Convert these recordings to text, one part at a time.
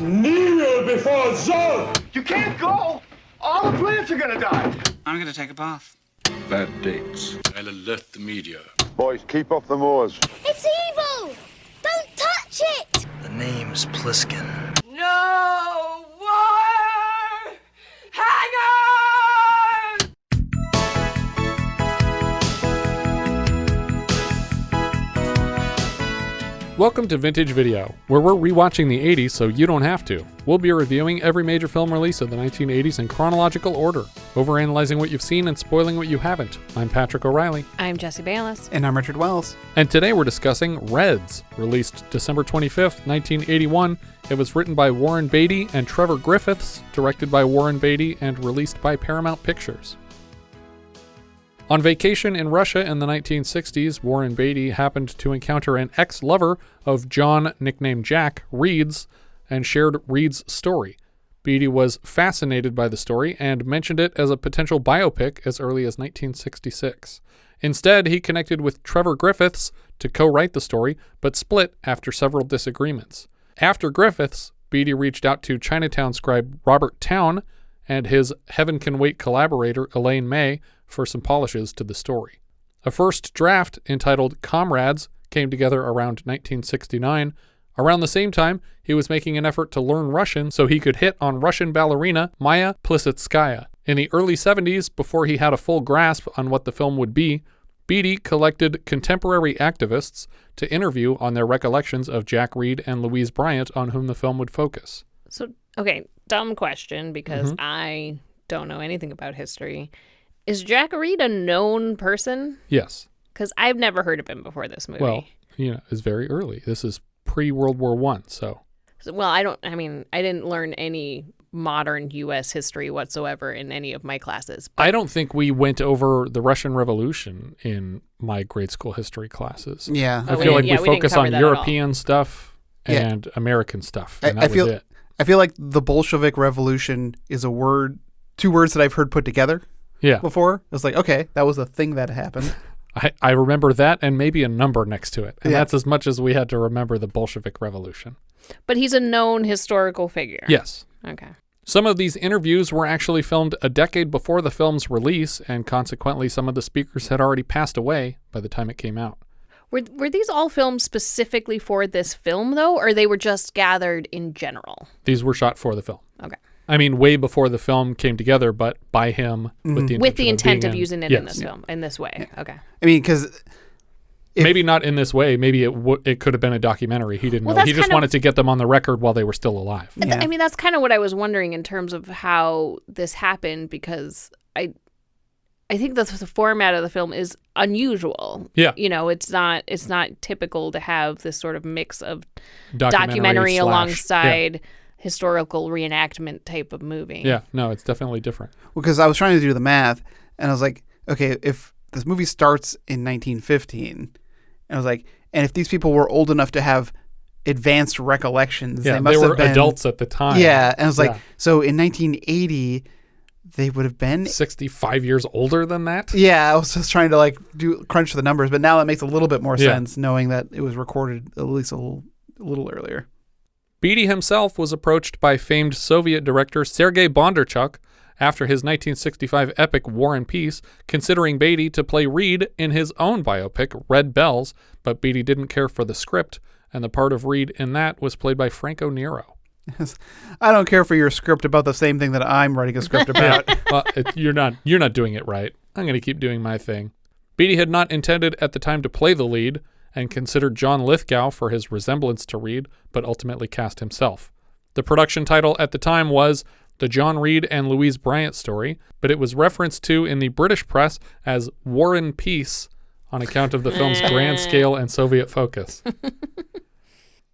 Kneel before Zod! You can't go! All the plants are gonna die! I'm gonna take a bath. Bad dates. I'll alert the media. Boys, keep off the moors. It's evil! Don't touch it! The name's Pliskin. No more hangers! Welcome to Vintage Video, where we're rewatching the 80s so you don't have to. We'll be reviewing every major film release of the 1980s in chronological order, overanalyzing what you've seen and spoiling what you haven't. I'm Patrick O'Reilly. I'm Jesse Bayless. And I'm Richard Wells. And today we're discussing Reds, released December 25th, 1981. It was written by Warren Beatty and Trevor Griffiths, directed by Warren Beatty, and released by Paramount Pictures. On vacation in Russia in the 1960s, Warren Beatty happened to encounter an ex-lover of John, nicknamed Jack, Reed's, and shared Reed's story. Beatty was fascinated by the story and mentioned it as a potential biopic as early as 1966. Instead, he connected with Trevor Griffiths to co-write the story, but split after several disagreements. After Griffiths, Beatty reached out to Chinatown scribe Robert Towne and his Heaven Can Wait collaborator Elaine May for some polishes to the story. A first draft entitled Comrades came together around 1969. Around the same time, he was making an effort to learn Russian so he could hit on Russian ballerina Maya Plisitskaya. In the early 70s, before he had a full grasp on what the film would be, Beatty collected contemporary activists to interview on their recollections of Jack Reed and Louise Bryant, on whom the film would focus. So, okay, dumb question because I don't know anything about history. Is Jack Reed a known person? Yes. Because I've never heard of him before this movie. Well, it's very early. This is pre-World War I, so. Well, I didn't learn any modern U.S. history whatsoever in any of my classes. I don't think we went over the Russian Revolution in my grade school history classes. Yeah. I feel like we focus on European stuff and American stuff, and that was it. I feel like the Bolshevik Revolution is a word, two words that I've heard put together. Yeah. Before. It's like, okay, that was a thing that happened. I remember that and maybe a number next to it. And that's as much as we had to remember the Bolshevik Revolution. But he's a known historical figure. Yes. Okay. Some of these interviews were actually filmed a decade before the film's release, and consequently some of the speakers had already passed away by the time it came out. Were these all filmed specifically for this film, though, or they were just gathered in general? These were shot for the film. Okay. I mean, way before the film came together, but by him with the intent of using it in this film, in this way. Yeah. Okay. I mean, because maybe not in this way. Maybe it could have been a documentary. He didn't know. He just wanted to get them on the record while they were still alive. Yeah. I mean, that's kind of what I was wondering in terms of how this happened, because I think the format of the film is unusual. Yeah. It's not typical to have this sort of mix of documentary alongside historical reenactment type of movie. Yeah, no, it's definitely different. Well, because I was trying to do the math, and I was like, okay, if this movie starts in 1915, and I was like, and if these people were old enough to have advanced recollections, they must have been adults at the time. Yeah, and I was like, so in 1980, they would have been 65 years older than that? Yeah, I was just trying to crunch the numbers, but now that makes a little bit more sense, knowing that it was recorded at least a little earlier. Beatty himself was approached by famed Soviet director Sergei Bondarchuk after his 1965 epic War and Peace, considering Beatty to play Reed in his own biopic, Red Bells, but Beatty didn't care for the script, and the part of Reed in that was played by Franco Nero. I don't care for your script about the same thing that I'm writing a script about. Well, you're not doing it right. I'm going to keep doing my thing. Beatty had not intended at the time to play the lead, and considered John Lithgow for his resemblance to Reed, but ultimately cast himself. The production title at the time was The John Reed and Louise Bryant Story, but it was referenced to in the British press as War and Peace on account of the film's grand scale and Soviet focus.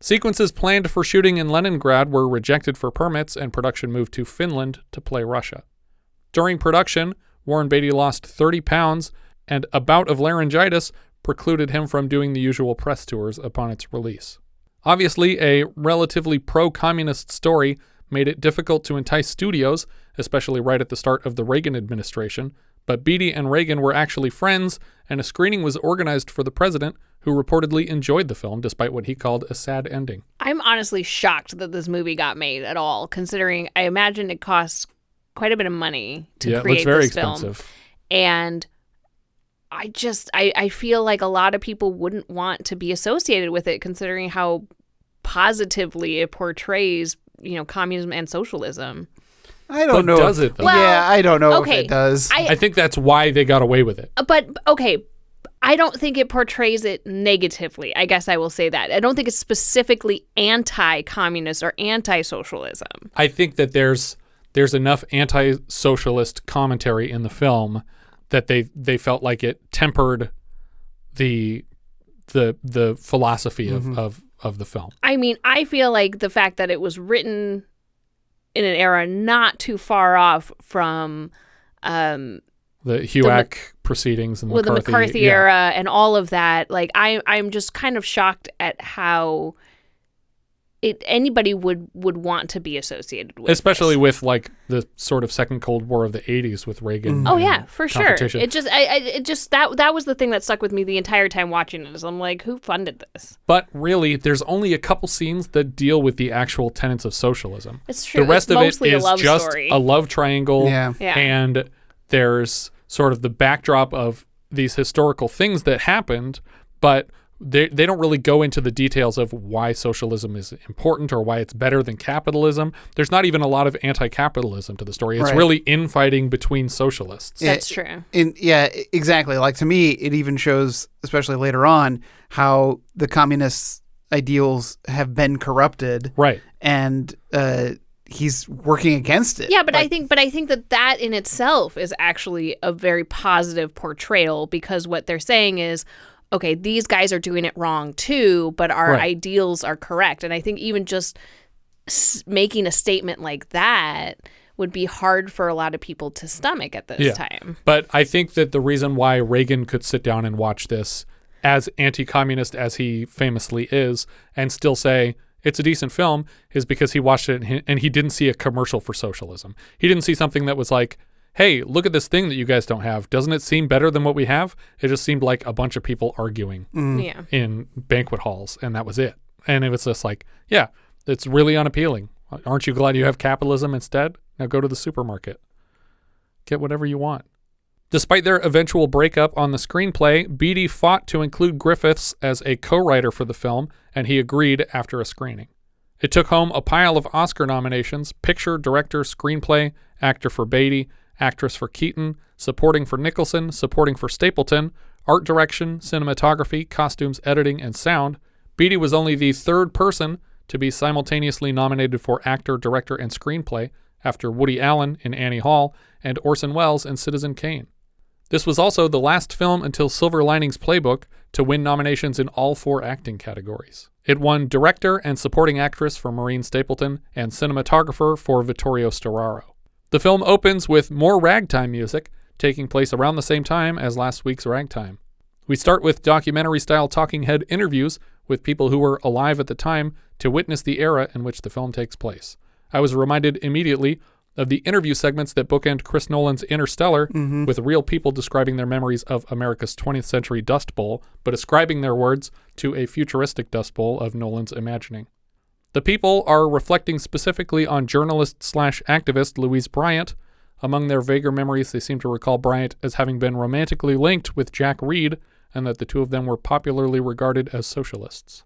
Sequences planned for shooting in Leningrad were rejected for permits, and production moved to Finland to play Russia. During production, Warren Beatty lost 30 pounds, and a bout of laryngitis precluded him from doing the usual press tours upon its release. Obviously, a relatively pro-communist story made it difficult to entice studios, especially right at the start of the Reagan administration, but Beatty and Reagan were actually friends, and a screening was organized for the president, who reportedly enjoyed the film despite what he called a sad ending. I'm honestly shocked that this movie got made at all, considering I imagine it costs quite a bit of money to create it looks very this expensive. film. And I feel like a lot of people wouldn't want to be associated with it, considering how positively it portrays, communism and socialism. I don't know. Does it, though? Yeah, I don't know if okay, it does. I think that's why they got away with it. But, okay, I don't think it portrays it negatively. I guess I will say that. I don't think it's specifically anti-communist or anti-socialism. I think that there's enough anti-socialist commentary in the film that they felt like it tempered the philosophy of the film. I mean, I feel like the fact that it was written in an era not too far off from the HUAC proceedings and the McCarthy era and all of that. Like, I'm just kind of shocked at how anybody would want to be associated with, especially this. with like the sort of second Cold War of the 80s with Reagan. Oh yeah, for sure. It just that was the thing that stuck with me the entire time watching it. Is I'm like, who funded this? But really, there's only a couple scenes that deal with the actual tenets of socialism. It's true. The rest it's of it mostly is a love just story. a love triangle. Yeah. And there's sort of the backdrop of these historical things that happened, but they don't really go into the details of why socialism is important or why it's better than capitalism. There's not even a lot of anti-capitalism to the story. It's really infighting between socialists. That's true. Yeah, exactly. Like, to me, it even shows, especially later on, how the communist ideals have been corrupted. Right. And he's working against it. Yeah, but I think that in itself is actually a very positive portrayal, because what they're saying is, okay, these guys are doing it wrong too, but our ideals are correct. And I think even just making a statement like that would be hard for a lot of people to stomach at this time. But I think that the reason why Reagan could sit down and watch this, as anti-communist as he famously is, and still say it's a decent film, is because he watched it and he didn't see a commercial for socialism. He didn't see something that was like, hey, look at this thing that you guys don't have. Doesn't it seem better than what we have? It just seemed like a bunch of people arguing in banquet halls, and that was it. And it was just like, yeah, it's really unappealing. Aren't you glad you have capitalism instead? Now go to the supermarket. Get whatever you want. Despite their eventual breakup on the screenplay, Beatty fought to include Griffiths as a co-writer for the film, and he agreed after a screening. It took home a pile of Oscar nominations: picture, director, screenplay, actor for Beatty, actress for Keaton, supporting for Nicholson, supporting for Stapleton, art direction, cinematography, costumes, editing, and sound. Beatty was only the third person to be simultaneously nominated for actor, director, and screenplay, after Woody Allen in Annie Hall and Orson Welles in Citizen Kane. This was also the last film until Silver Linings Playbook to win nominations in all 4 acting categories. It won director and supporting actress for Maureen Stapleton and cinematographer for Vittorio Storaro. The film opens with more ragtime music, taking place around the same time as last week's Ragtime. We start with documentary-style talking head interviews with people who were alive at the time to witness the era in which the film takes place. I was reminded immediately of the interview segments that bookend Chris Nolan's Interstellar, with real people describing their memories of America's 20th century Dust Bowl, but ascribing their words to a futuristic Dust Bowl of Nolan's imagining. The people are reflecting specifically on journalist/activist Louise Bryant. Among their vaguer memories, they seem to recall Bryant as having been romantically linked with Jack Reed, and that the two of them were popularly regarded as socialists.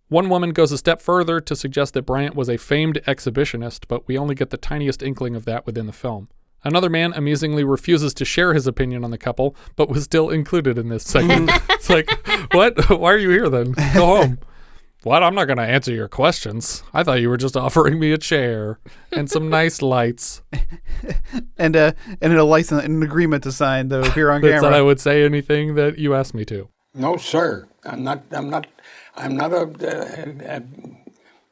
One woman goes a step further to suggest that Bryant was a famed exhibitionist, but we only get the tiniest inkling of that within the film. Another man amusingly refuses to share his opinion on the couple, but was still included in this segment. It's like, what? Why are you here then? Go home. What? I'm not going to answer your questions. I thought you were just offering me a chair and some nice lights. and a license, an agreement to sign to appear on camera. That said I would say anything that you asked me to. No, sir. I'm not a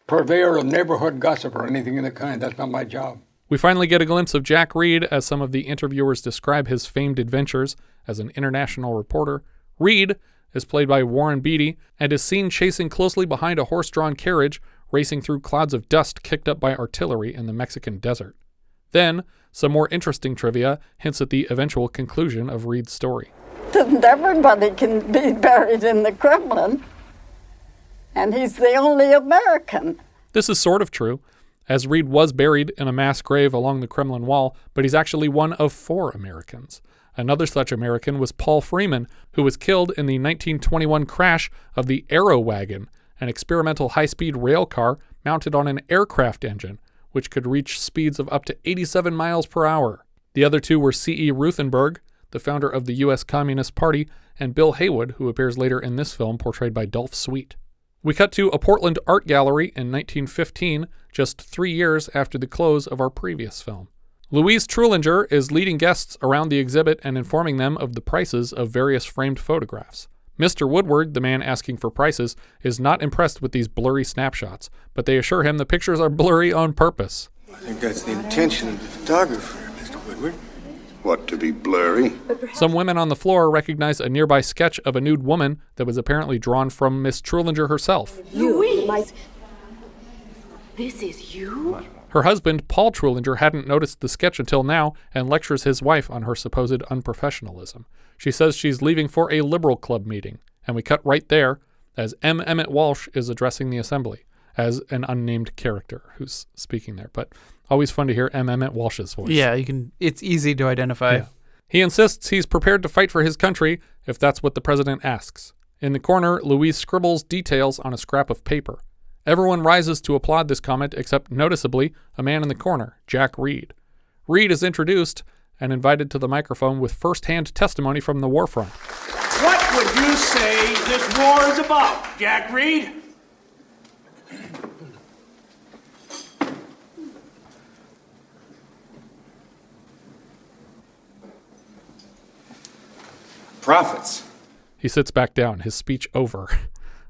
purveyor of neighborhood gossip or anything of the kind. That's not my job. We finally get a glimpse of Jack Reed as some of the interviewers describe his famed adventures as an international reporter. Reed is played by Warren Beatty and is seen chasing closely behind a horse-drawn carriage racing through clouds of dust kicked up by artillery in the Mexican desert. Then, some more interesting trivia hints at the eventual conclusion of Reed's story. Everybody can be buried in the Kremlin. And he's the only American. This is sort of true, as Reed was buried in a mass grave along the Kremlin wall, but he's actually one of 4 Americans. Another such American was Paul Freeman, who was killed in the 1921 crash of the Aero Wagon, an experimental high-speed rail car mounted on an aircraft engine, which could reach speeds of up to 87 miles per hour. The other 2 were C.E. Ruthenberg, the founder of the U.S. Communist Party, and Bill Haywood, who appears later in this film, portrayed by Dolph Sweet. We cut to a Portland art gallery in 1915, just 3 years after the close of our previous film. Louise Trullinger is leading guests around the exhibit and informing them of the prices of various framed photographs. Mr. Woodward, the man asking for prices, is not impressed with these blurry snapshots, but they assure him the pictures are blurry on purpose. I think that's the intention of the photographer, Mr. Woodward. What, to be blurry? Some women on the floor recognize a nearby sketch of a nude woman that was apparently drawn from Miss Trullinger herself. Louise! This is you? Her husband, Paul Trullinger, hadn't noticed the sketch until now and lectures his wife on her supposed unprofessionalism. She says she's leaving for a liberal club meeting, and we cut right there as Emmet Walsh is addressing the assembly as an unnamed character who's speaking there. But always fun to hear Emmet Walsh's voice. Yeah, it's easy to identify. Yeah. He insists he's prepared to fight for his country if that's what the president asks. In the corner, Louise scribbles details on a scrap of paper. Everyone rises to applaud this comment except, noticeably, a man in the corner, Jack Reed. Reed is introduced and invited to the microphone with first-hand testimony from the war front. What would you say this war is about, Jack Reed? Profits. He sits back down, his speech over.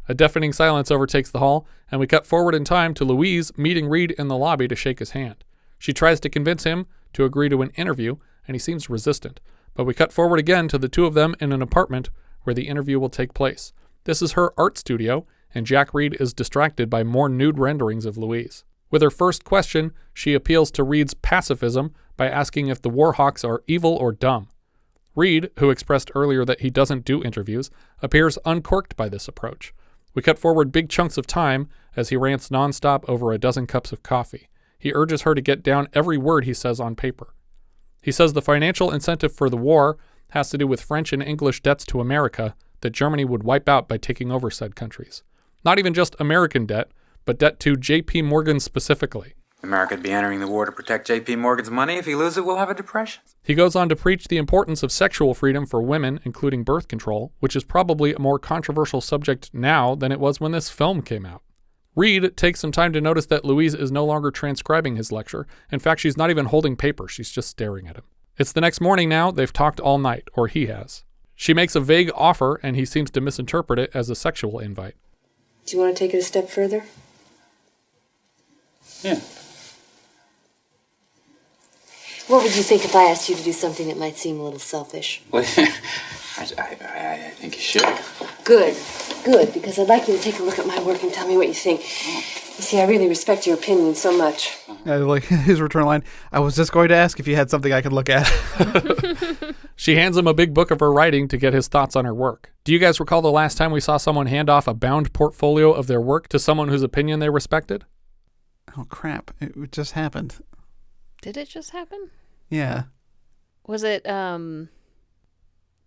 A deafening silence overtakes the hall, and we cut forward in time to Louise meeting Reed in the lobby to shake his hand. She tries to convince him to agree to an interview, and he seems resistant. But we cut forward again to the 2 of them in an apartment where the interview will take place. This is her art studio, and Jack Reed is distracted by more nude renderings of Louise. With her first question, she appeals to Reed's pacifism by asking if the war hawks are evil or dumb. Reed, who expressed earlier that he doesn't do interviews, appears uncorked by this approach. We cut forward big chunks of time as he rants nonstop over a dozen cups of coffee. He urges her to get down every word he says on paper. He says the financial incentive for the war has to do with French and English debts to America that Germany would wipe out by taking over said countries. Not even just American debt, but debt to J.P. Morgan specifically. America'd be entering the war to protect J.P. Morgan's money. If he loses it, we'll have a depression. He goes on to preach the importance of sexual freedom for women, including birth control, which is probably a more controversial subject now than it was when this film came out. Reed takes some time to notice that Louise is no longer transcribing his lecture. In fact, she's not even holding paper. She's just staring at him. It's the next morning now. They've talked all night, or he has. She makes a vague offer, and he seems to misinterpret it as a sexual invite. Do you want to take it a step further? Yeah. What would you think if I asked you to do something that might seem a little selfish? Well, I think you should. Good, because I'd like you to take a look at my work and tell me what you think. You see, I really respect your opinion so much. Like his return line, I was just going to ask if you had something I could look at. She hands him a big book of her writing to get his thoughts on her work. Do you guys recall the last time we saw someone hand off a bound portfolio of their work to someone whose opinion they respected? Oh, crap. It just happened. Did it just happen? Yeah. Was it An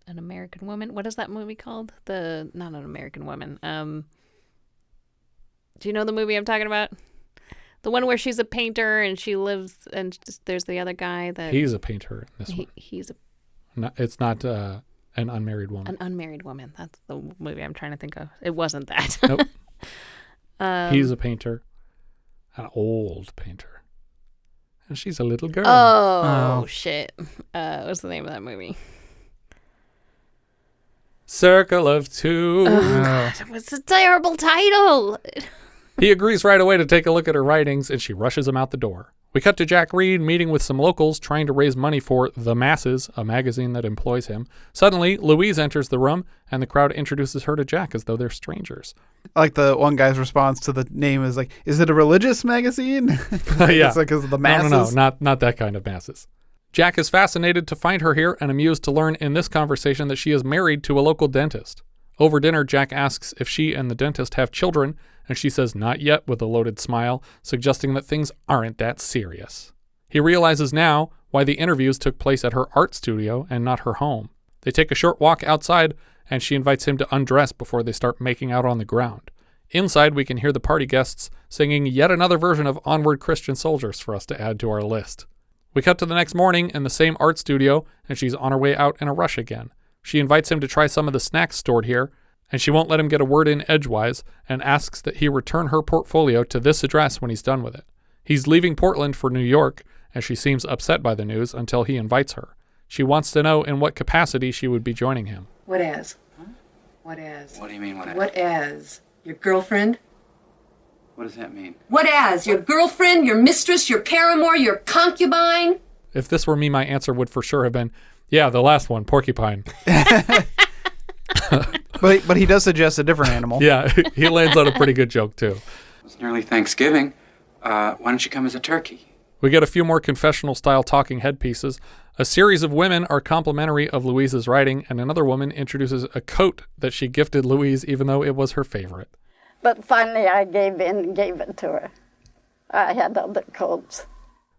American Woman? What is that movie called? Not An American Woman. Do you know the movie I'm talking about? The one where she's a painter and she lives, and there's the other guy that... He's a painter in this one. He's a... No, it's not An Unmarried Woman. An Unmarried Woman. That's the movie I'm trying to think of. It wasn't that. Nope. He's a painter. An old painter. And she's a little girl. Oh. Shit. What's the name of that movie? Circle of Two. Oh, God. It's a terrible title. He agrees right away to take a look at her writings, and she rushes him out the door. We cut to Jack Reed meeting with some locals trying to raise money for The Masses, a magazine that employs him. Suddenly, Louise enters the room, and the crowd introduces her to Jack as though they're strangers. I like the one guy's response to the name is like, is it a religious magazine? Yeah. It's like, is it The Masses? No, not that kind of masses. Jack is fascinated to find her here and amused to learn in this conversation that she is married to a local dentist. Over dinner, Jack asks if she and the dentist have children, and she says not yet with a loaded smile, suggesting that things aren't that serious. He realizes now why the interviews took place at her art studio and not her home. They take a short walk outside, and she invites him to undress before they start making out on the ground. Inside, we can hear the party guests singing yet another version of Onward Christian Soldiers for us to add to our list. We cut to the next morning in the same art studio, and she's on her way out in a rush again. She invites him to try some of the snacks stored here, and she won't let him get a word in edgewise, and asks that he return her portfolio to this address when he's done with it. He's leaving Portland for New York, and she seems upset by the news until he invites her. She wants to know in what capacity she would be joining him. What as? What as? What do you mean, what as? What as? Your girlfriend? What does that mean? What as? Your girlfriend, your mistress, your paramour, your concubine? If this were me, my answer would for sure have been, yeah, the last one, porcupine. But he does suggest a different animal. Yeah, he lands on a pretty good joke, too. It's nearly Thanksgiving. Why don't you come as a turkey? We get a few more confessional-style talking headpieces. A series of women are complimentary of Louise's writing, and another woman introduces a coat that she gifted Louise, even though it was her favorite. But finally I gave in and gave it to her. I had other coats.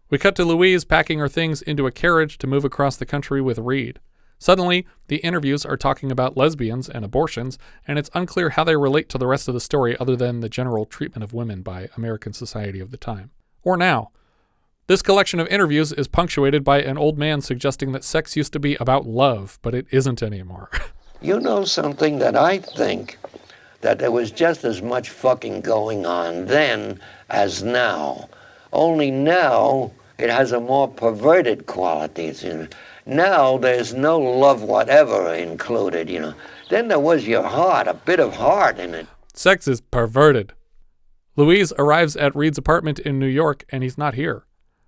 We cut to Louise packing her things into a carriage to move across the country with Reed. Suddenly, the interviews are talking about lesbians and abortions, and it's unclear how they relate to the rest of the story other than the general treatment of women by American society of the time. Or now. This collection of interviews is punctuated by an old man suggesting that sex used to be about love, but it isn't anymore. You know something that I think that there was just as much fucking going on then as now. Only now it has a more perverted qualities. You know. Now there's no love whatever included, you know. Then there was your heart, a bit of heart in it. Sex is perverted. Louise arrives at Reed's apartment in New York, and he's not here.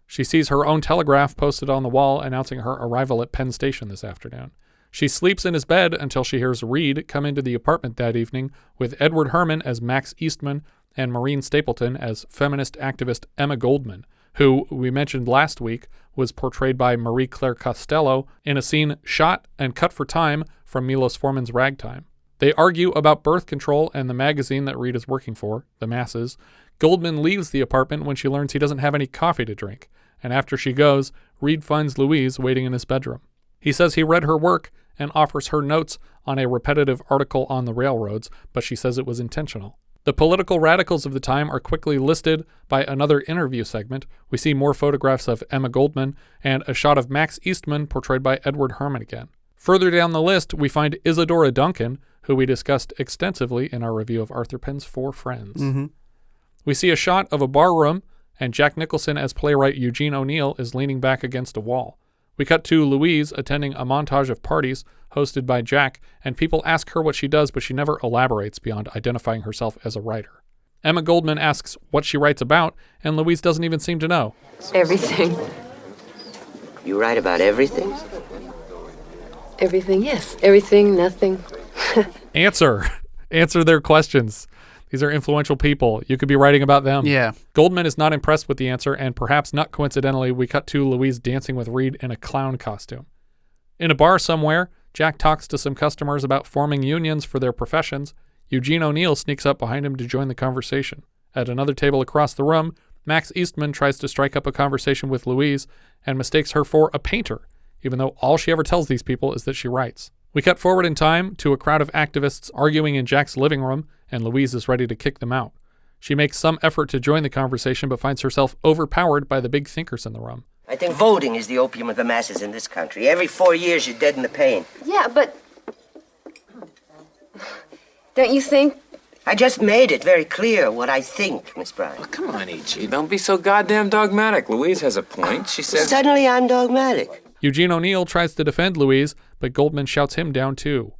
She sees her own telegraph posted on the wall announcing her arrival at Penn Station this afternoon. She sleeps in his bed until she hears Reed come into the apartment that evening with Edward Herrmann as Max Eastman and Maureen Stapleton as feminist activist Emma Goldman, who, we mentioned last week, was portrayed by Marie-Claire Costello in a scene shot and cut for time from Milos Forman's Ragtime. They argue about birth control and the magazine that Reed is working for, The Masses. Goldman leaves the apartment when she learns he doesn't have any coffee to drink, and after she goes, Reed finds Louise waiting in his bedroom. He says he read her work and offers her notes on a repetitive article on the railroads, but she says it was intentional. The political radicals of the time are quickly listed by another interview segment. We see more photographs of Emma Goldman and a shot of Max Eastman portrayed by Edward Herrmann again. Further down the list, we find Isadora Duncan, who we discussed extensively in our review of Arthur Penn's Four Friends. Mm-hmm. We see a shot of a bar room, and Jack Nicholson as playwright Eugene O'Neill is leaning back against a wall. We cut to Louise attending a montage of parties hosted by Jack, and people ask her what she does, but she never elaborates beyond identifying herself as a writer. Emma Goldman asks what she writes about, and Louise doesn't even seem to know. Everything. You write about everything? Everything, yes. Everything, nothing. Answer their questions. These are influential people. You could be writing about them. Yeah. Goldman is not impressed with the answer, and perhaps not coincidentally, we cut to Louise dancing with Reed in a clown costume. In a bar somewhere, Jack talks to some customers about forming unions for their professions. Eugene O'Neill sneaks up behind him to join the conversation. At another table across the room, Max Eastman tries to strike up a conversation with Louise and mistakes her for a painter, even though all she ever tells these people is that she writes. We cut forward in time to a crowd of activists arguing in Jack's living room, and Louise is ready to kick them out. She makes some effort to join the conversation, but finds herself overpowered by the big thinkers in the room. I think voting is the opium of the masses in this country. Every 4 years, you're dead in the pain. Yeah, but... Don't you think... I just made it very clear what I think, Miss Bryant. Oh, come on, E.G. Don't be so goddamn dogmatic. Louise has a point. She says... Suddenly, I'm dogmatic. Eugene O'Neill tries to defend Louise, but Goldman shouts him down too.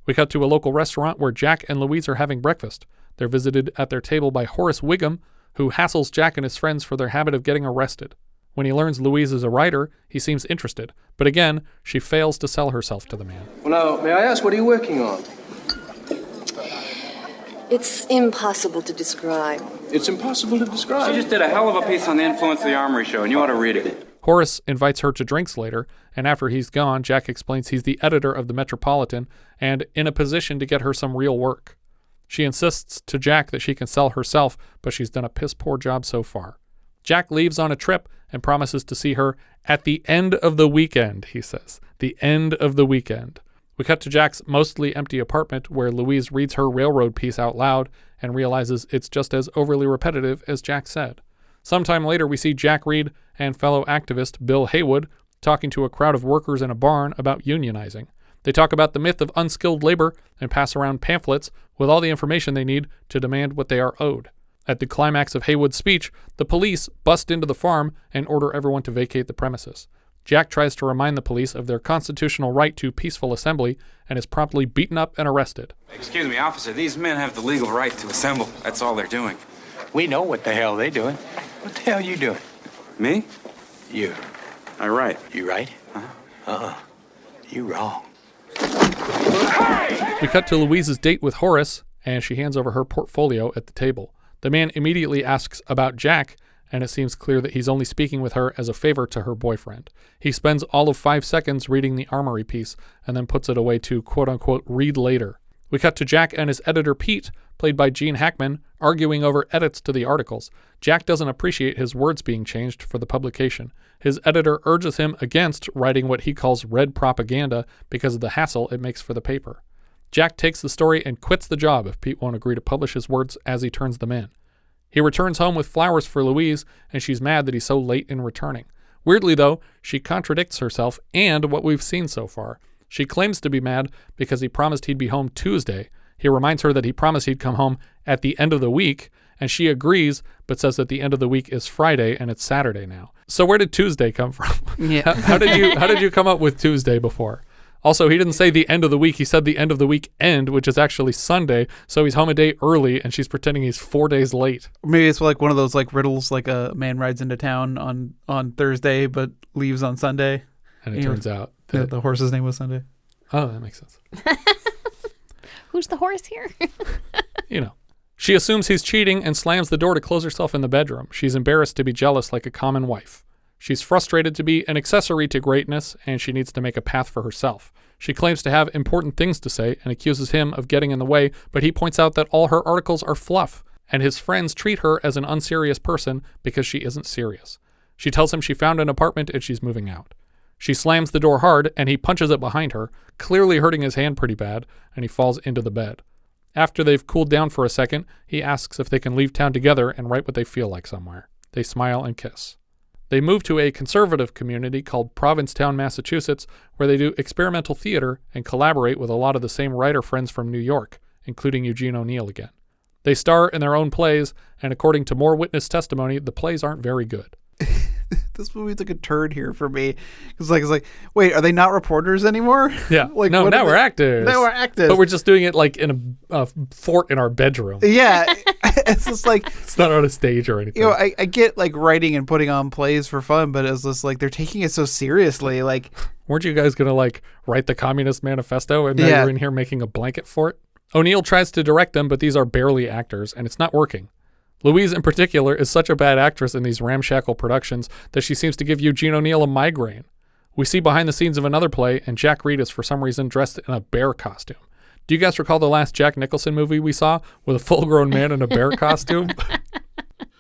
We cut to a local restaurant where Jack and Louise are having breakfast. They're visited at their table by Horace Wiggum, who hassles Jack and his friends for their habit of getting arrested. When he learns Louise is a writer, he seems interested, but again, she fails to sell herself to the man. Well, now, may I ask, what are you working on? It's impossible to describe. It's impossible to describe. She just did a hell of a piece on the influence of the Armory Show, and you ought to read it. Horace invites her to drinks later, and after he's gone, Jack explains he's the editor of the Metropolitan and in a position to get her some real work. She insists to Jack that she can sell herself, but she's done a piss-poor job so far. Jack leaves on a trip and promises to see her at the end of the weekend, he says. The end of the weekend. We cut to Jack's mostly empty apartment where Louise reads her railroad piece out loud and realizes it's just as overly repetitive as Jack said. Sometime later, we see Jack Reed and fellow activist Bill Haywood talking to a crowd of workers in a barn about unionizing. They talk about the myth of unskilled labor and pass around pamphlets with all the information they need to demand what they are owed. At the climax of Haywood's speech, the police bust into the farm and order everyone to vacate the premises. Jack tries to remind the police of their constitutional right to peaceful assembly and is promptly beaten up and arrested. Excuse me, officer. These men have the legal right to assemble. That's all they're doing. We know what the hell they're doing. What the hell you doing? Me? You. I right. You right? You wrong. We cut to Louise's date with Horace, and she hands over her portfolio at the table. The man immediately asks about Jack, and it seems clear that he's only speaking with her as a favor to her boyfriend. He spends all of 5 seconds reading the armory piece, and then puts it away to quote-unquote read later. We cut to Jack and his editor Pete, played by Gene Hackman, arguing over edits to the articles. Jack doesn't appreciate his words being changed for the publication. His editor urges him against writing what he calls red propaganda because of the hassle it makes for the paper. Jack takes the story and quits the job if Pete won't agree to publish his words as he turns them in. He returns home with flowers for Louise, and she's mad that he's so late in returning. Weirdly, though, she contradicts herself and what we've seen so far. She claims to be mad because he promised he'd be home Tuesday. He reminds her that he promised he'd come home at the end of the week, and she agrees, but says that the end of the week is Friday and it's Saturday now. So where did Tuesday come from? Yeah. How did you come up with Tuesday before? Also, he didn't say the end of the week. He said the end of the weekend, which is actually Sunday. So he's home a day early, and she's pretending he's 4 days late. Maybe it's like one of those like riddles, like a man rides into town on Thursday but leaves on Sunday. And it turns out that the horse's name was Sunday. Oh, that makes sense. Who's the horse here? She assumes he's cheating and slams the door to close herself in the bedroom. She's embarrassed to be jealous like a common wife. She's frustrated to be an accessory to greatness, and she needs to make a path for herself. She claims to have important things to say and accuses him of getting in the way, but he points out that all her articles are fluff, and his friends treat her as an unserious person because she isn't serious. She tells him she found an apartment and she's moving out. She slams the door hard, and he punches it behind her, clearly hurting his hand pretty bad, and he falls into the bed. After they've cooled down for a second, he asks if they can leave town together and write what they feel like somewhere. They smile and kiss. They move to a conservative community called Provincetown, Massachusetts, where they do experimental theater and collaborate with a lot of the same writer friends from New York, including Eugene O'Neill again. They star in their own plays, and according to more witness testimony, the plays aren't very good. This movie took a turn here for me. It's like, wait, are they not reporters anymore? Yeah. Like, no, now we're actors. Now we're actors. But we're just doing it like in a fort in our bedroom. Yeah. It's just like... It's not on a stage or anything. I get like writing and putting on plays for fun, but it's just like they're taking it so seriously. Like, weren't you guys going to like write the Communist Manifesto and now you're in here making a blanket fort? O'Neill tries to direct them, but these are barely actors, and it's not working. Louise, in particular, is such a bad actress in these ramshackle productions that she seems to give Eugene O'Neill a migraine. We see behind the scenes of another play, and Jack Reed is for some reason dressed in a bear costume. Do you guys recall the last Jack Nicholson movie we saw with a full-grown man in a bear costume?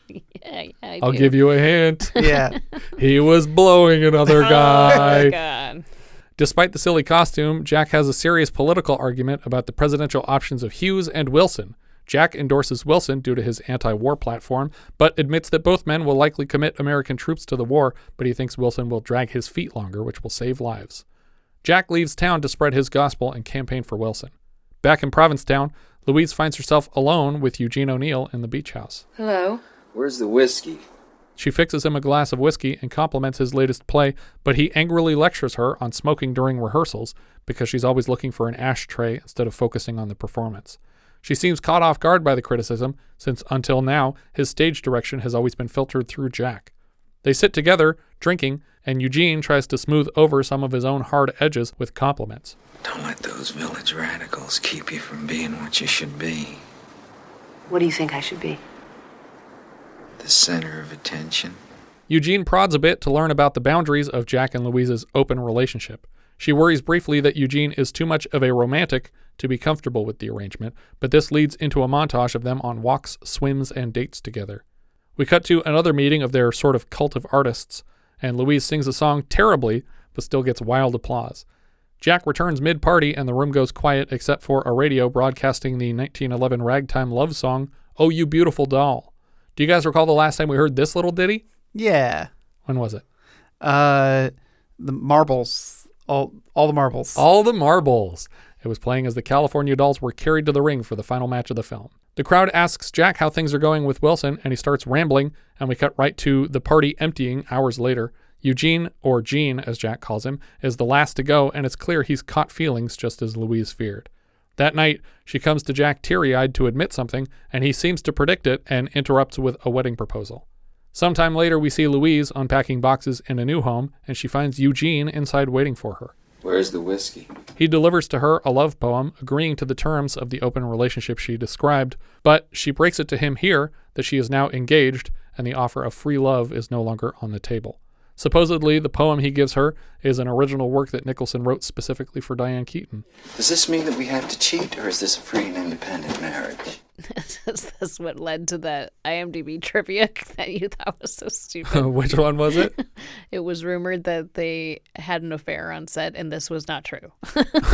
Yeah, I I'll do. give you a hint. Yeah. He was blowing another guy. Oh, my God. Despite the silly costume, Jack has a serious political argument about the presidential options of Hughes and Wilson. Jack endorses Wilson due to his anti-war platform, but admits that both men will likely commit American troops to the war, but he thinks Wilson will drag his feet longer, which will save lives. Jack leaves town to spread his gospel and campaign for Wilson. Back in Provincetown, Louise finds herself alone with Eugene O'Neill in the beach house. Hello? Where's the whiskey? She fixes him a glass of whiskey and compliments his latest play, but he angrily lectures her on smoking during rehearsals because she's always looking for an ashtray instead of focusing on the performance. She seems caught off guard by the criticism, since until now, his stage direction has always been filtered through Jack. They sit together, drinking, and Eugene tries to smooth over some of his own hard edges with compliments. Don't let those village radicals keep you from being what you should be. What do you think I should be? The center of attention. Eugene prods a bit to learn about the boundaries of Jack and Louise's open relationship. She worries briefly that Eugene is too much of a romantic to be comfortable with the arrangement, but this leads into a montage of them on walks, swims, and dates together. We cut to another meeting of their sort of cult of artists, and Louise sings a song terribly, but still gets wild applause. Jack returns mid-party, and the room goes quiet except for a radio broadcasting the 1911 ragtime love song, Oh You Beautiful Doll. Do you guys recall the last time we heard this little ditty? Yeah. When was it? The marbles. All the marbles. All the marbles. It was playing as the California Dolls were carried to the ring for the final match of the film. The crowd asks Jack how things are going with Wilson, and he starts rambling, and we cut right to the party emptying hours later. Eugene, or Gene as Jack calls him, is the last to go, and it's clear he's caught feelings just as Louise feared. That night, she comes to Jack teary-eyed to admit something, and he seems to predict it and interrupts with a wedding proposal. Sometime later, we see Louise unpacking boxes in a new home, and she finds Eugene inside waiting for her. Where's the whiskey? He delivers to her a love poem, agreeing to the terms of the open relationship she described, but she breaks it to him here that she is now engaged, and the offer of free love is no longer on the table. Supposedly, the poem he gives her is an original work that Nicholson wrote specifically for Diane Keaton. Does this mean that we have to cheat, or is this a free and independent marriage? Is this what led to the IMDb trivia that you thought was so stupid? Which one was it? It was rumored that they had an affair on set, and this was not true.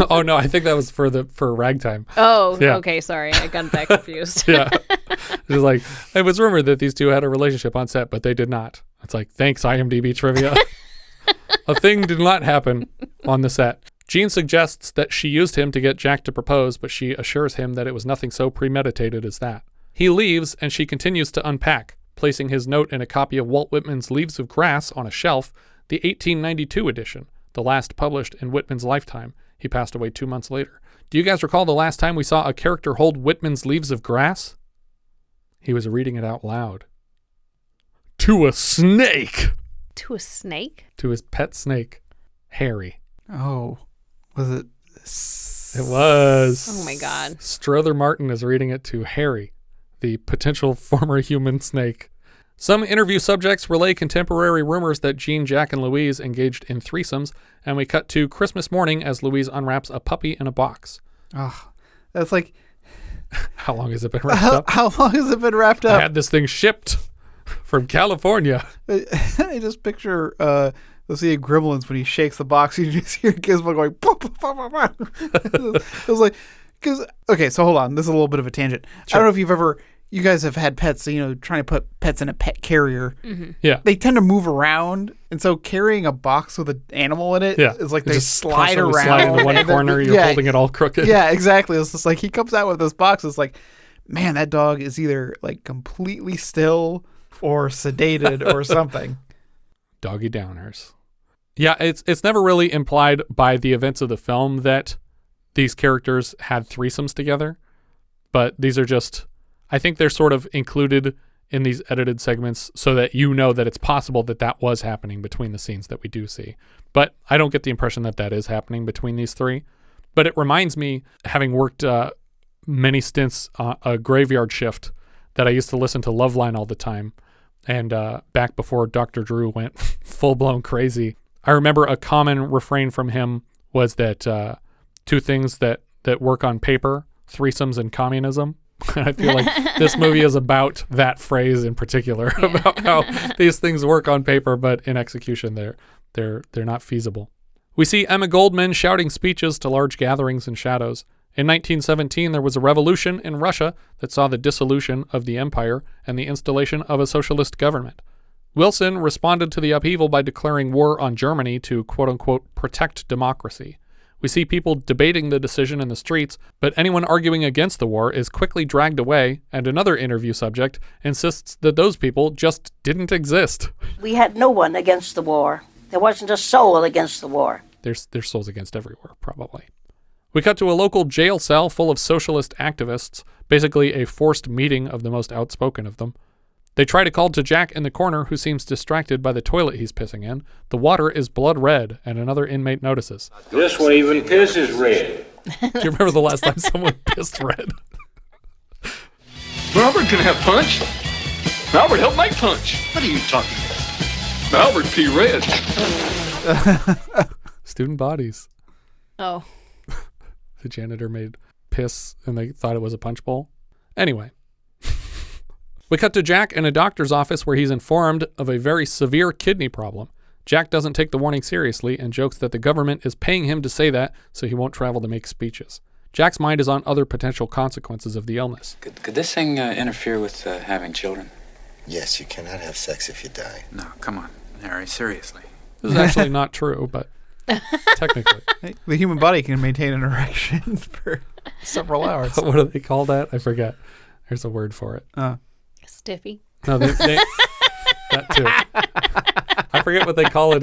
Oh, no, I think that was for Ragtime. Oh, yeah. Okay, sorry. I got that confused. Yeah. It was like, it was rumored that these two had a relationship on set, but they did not. It's like, thanks, IMDb trivia. A thing did not happen on the set. Gene suggests that she used him to get Jack to propose, but she assures him that it was nothing so premeditated as that. He leaves, and she continues to unpack, placing his note in a copy of Walt Whitman's Leaves of Grass on a shelf, the 1892 edition, the last published in Whitman's lifetime. He passed away 2 months later. Do you guys recall the last time we saw a character hold Whitman's Leaves of Grass? He was reading it out loud. To a snake! To a snake? To his pet snake, Harry. Oh. Was it? It was. Oh my God. Strother Martin is reading it to Harry, the potential former human snake. Some interview subjects relay contemporary rumors that Gene, Jack, and Louise engaged in threesomes, and we cut to Christmas morning as Louise unwraps a puppy in a box. Oh, that's like... How long has it been wrapped up? How long has it been wrapped up? I had this thing shipped from California. I just picture... the scene of Gremlins when he shakes the box, you just hear Gizmo going, pop, pop, pop, pop. It was like, because, okay, so hold on. This is a little bit of a tangent. Sure. I don't know if you guys have had pets, trying to put pets in a pet carrier. Mm-hmm. Yeah. They tend to move around. And so carrying a box with an animal in it is like they slide around. Slide in the one corner, you're holding it all crooked. Yeah, exactly. It's just like he comes out with this box. It's like, man, that dog is either like completely still or sedated or something. Doggy downers. Yeah, it's never really implied by the events of the film that these characters had threesomes together, but these are just, I think they're sort of included in these edited segments so that you know that it's possible that that was happening between the scenes that we do see. But I don't get the impression that that is happening between these three. But it reminds me, having worked many stints a graveyard shift, that I used to listen to Loveline all the time. And back before Dr. Drew went full-blown crazy, I remember a common refrain from him was that two things that work on paper, threesomes and communism. I feel like this movie is about that phrase in particular, about how these things work on paper, but in execution they're not feasible. We see Emma Goldman shouting speeches to large gatherings in shadows. In 1917, there was a revolution in Russia that saw the dissolution of the empire and the installation of a socialist government. Wilson responded to the upheaval by declaring war on Germany to, quote-unquote, protect democracy. We see people debating the decision in the streets, but anyone arguing against the war is quickly dragged away, and another interview subject insists that those people just didn't exist. We had no one against the war. There wasn't a soul against the war. There's souls against everywhere, probably. We cut to a local jail cell full of socialist activists, basically a forced meeting of the most outspoken of them. They try to call to Jack in the corner, who seems distracted by the toilet he's pissing in. The water is blood red, and another inmate notices. This one even pisses red. Do you remember the last time someone pissed red? Robert can have punch. Robert, help make punch. What are you talking about? Albert P. Red. Student bodies. Oh. The janitor made piss and they thought it was a punch bowl. Anyway. We cut to Jack in a doctor's office where he's informed of a very severe kidney problem. Jack doesn't take the warning seriously and jokes that the government is paying him to say that so he won't travel to make speeches. Jack's mind is on other potential consequences of the illness. Could this thing interfere with having children? Yes, you cannot have sex if you die. No, come on, Harry, seriously. This is actually not true, but technically. Hey, the human body can maintain an erection for several hours. What do they call that? I forget. There's a word for it. Stiffy. No, they that too. I forget what they call it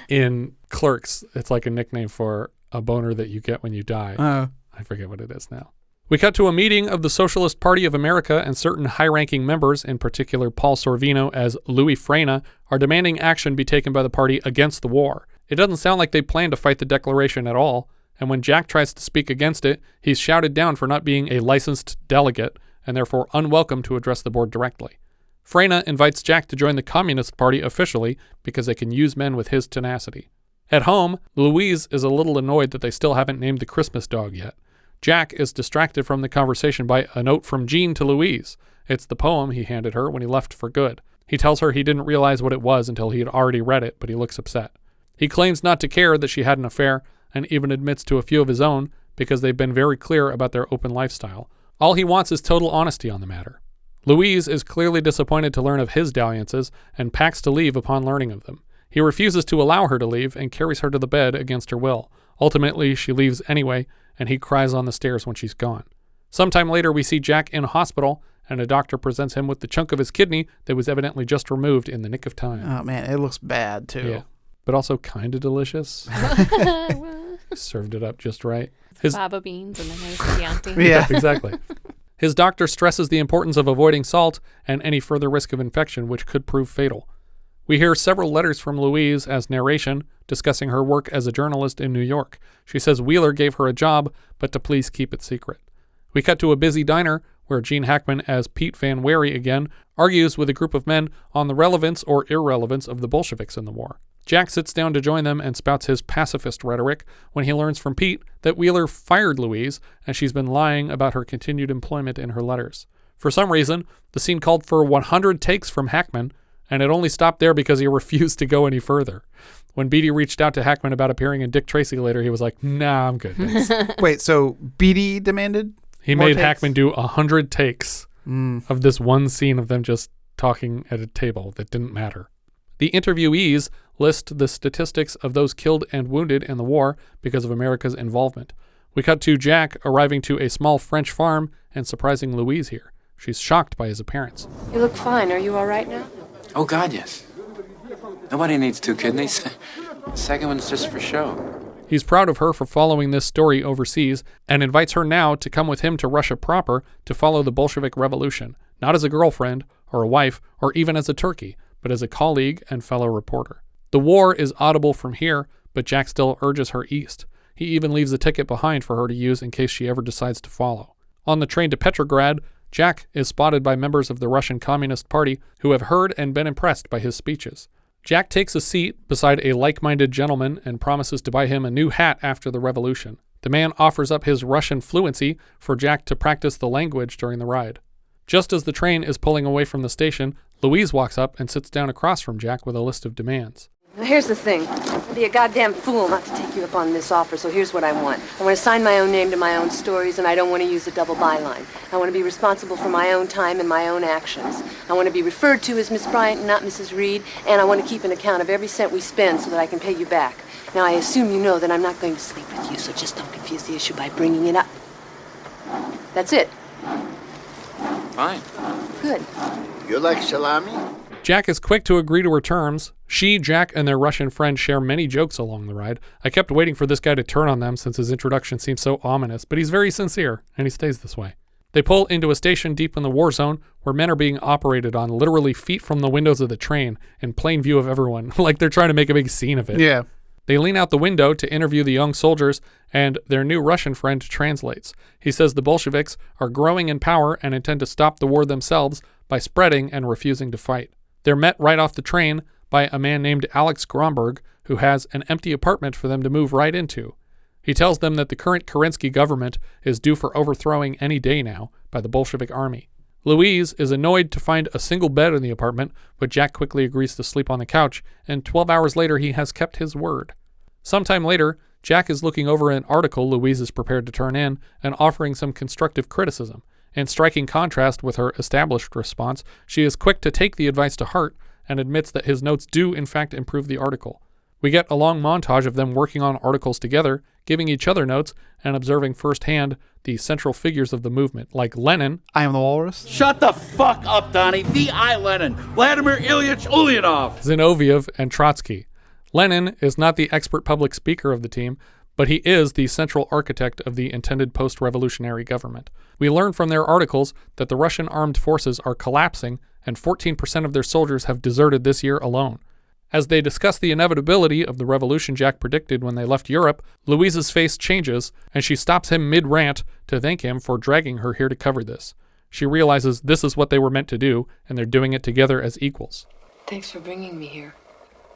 in Clerks. It's like a nickname for a boner that you get when you die. I forget what it is now. We cut to a meeting of the Socialist Party of America, and certain high-ranking members, in particular Paul Sorvino as Louis Fraina, are demanding action be taken by the party against the war. It doesn't sound like they plan to fight the Declaration at all, and when Jack tries to speak against it, he's shouted down for not being a licensed delegate, and therefore unwelcome to address the board directly. Fraina invites Jack to join the Communist Party officially because they can use men with his tenacity. At home, Louise is a little annoyed that they still haven't named the Christmas dog yet. Jack is distracted from the conversation by a note from Jean to Louise. It's the poem he handed her when he left for good. He tells her he didn't realize what it was until he had already read it, but he looks upset. He claims not to care that she had an affair, and even admits to a few of his own because they've been very clear about their open lifestyle. All he wants is total honesty on the matter. Louise is clearly disappointed to learn of his dalliances and packs to leave upon learning of them. He refuses to allow her to leave and carries her to the bed against her will. Ultimately, she leaves anyway, and he cries on the stairs when she's gone. Sometime later, we see Jack in hospital, and a doctor presents him with the chunk of his kidney that was evidently just removed in the nick of time. Oh, man, it looks bad, too. Yeah, but also kind of delicious. Served it up just right. Baba beans and then there's Chianti. Yeah, exactly. His doctor stresses the importance of avoiding salt and any further risk of infection, which could prove fatal. We hear several letters from Louise as narration, discussing her work as a journalist in New York. She says Wheeler gave her a job, but to please keep it secret. We cut to a busy diner, where Gene Hackman as Pete Van Wary again argues with a group of men on the relevance or irrelevance of the Bolsheviks in the war. Jack sits down to join them and spouts his pacifist rhetoric when he learns from Pete that Wheeler fired Louise and she's been lying about her continued employment in her letters. For some reason, the scene called for 100 takes from Hackman, and it only stopped there because he refused to go any further. When Beatty reached out to Hackman about appearing in Dick Tracy later, he was like, nah, I'm good. Wait, so Beatty demanded He more made takes? Hackman do 100 takes of this one scene of them just talking at a table that didn't matter. The interviewees list the statistics of those killed and wounded in the war because of America's involvement. We cut to Jack arriving to a small French farm and surprising Louise here. She's shocked by his appearance. You look fine. Are you all right now? Oh, God, yes. Nobody needs two kidneys. The second one's just for show. He's proud of her for following this story overseas and invites her now to come with him to Russia proper to follow the Bolshevik Revolution, not as a girlfriend or a wife or even as a turkey, but as a colleague and fellow reporter. The war is audible from here, but Jack still urges her east. He even leaves a ticket behind for her to use in case she ever decides to follow. On the train to Petrograd, Jack is spotted by members of the Russian Communist Party who have heard and been impressed by his speeches. Jack takes a seat beside a like-minded gentleman and promises to buy him a new hat after the revolution. The man offers up his Russian fluency for Jack to practice the language during the ride. Just as the train is pulling away from the station, Louise walks up and sits down across from Jack with a list of demands. Now, here's the thing. I'd be a goddamn fool not to take you up on this offer, so here's what I want. I want to sign my own name to my own stories, and I don't want to use a double byline. I want to be responsible for my own time and my own actions. I want to be referred to as Miss Bryant and not Mrs. Reed, and I want to keep an account of every cent we spend so that I can pay you back. Now, I assume you know that I'm not going to sleep with you, so just don't confuse the issue by bringing it up. That's it. Fine. Good. You like salami? Jack is quick to agree to her terms. She, Jack, and their Russian friend share many jokes along the ride. I kept waiting for this guy to turn on them since his introduction seems so ominous, but he's very sincere, and he stays this way. They pull into a station deep in the war zone where men are being operated on literally feet from the windows of the train in plain view of everyone, like they're trying to make a big scene of it. Yeah. They lean out the window to interview the young soldiers, and their new Russian friend translates. He says the Bolsheviks are growing in power and intend to stop the war themselves by spreading and refusing to fight. They're met right off the train by a man named Alex Gromberg, who has an empty apartment for them to move right into. He tells them that the current Kerensky government is due for overthrowing any day now by the Bolshevik army. Louise is annoyed to find a single bed in the apartment, but Jack quickly agrees to sleep on the couch, and 12 hours later he has kept his word. Sometime later, Jack is looking over an article Louise is prepared to turn in and offering some constructive criticism. In striking contrast with her established response, she is quick to take the advice to heart and admits that his notes do in fact improve the article. We get a long montage of them working on articles together, giving each other notes, and observing firsthand the central figures of the movement, like Lenin. I am the Walrus. Shut the fuck up, Donnie. V.I. Lenin. Vladimir Ilyich Ulyanov. Zinoviev, and Trotsky. Lenin is not the expert public speaker of the team, but he is the central architect of the intended post-revolutionary government. We learn from their articles that the Russian armed forces are collapsing, and 14% of their soldiers have deserted this year alone. As they discuss the inevitability of the revolution Jack predicted when they left Europe, Louise's face changes, and she stops him mid-rant to thank him for dragging her here to cover this. She realizes this is what they were meant to do, and they're doing it together as equals. Thanks for bringing me here.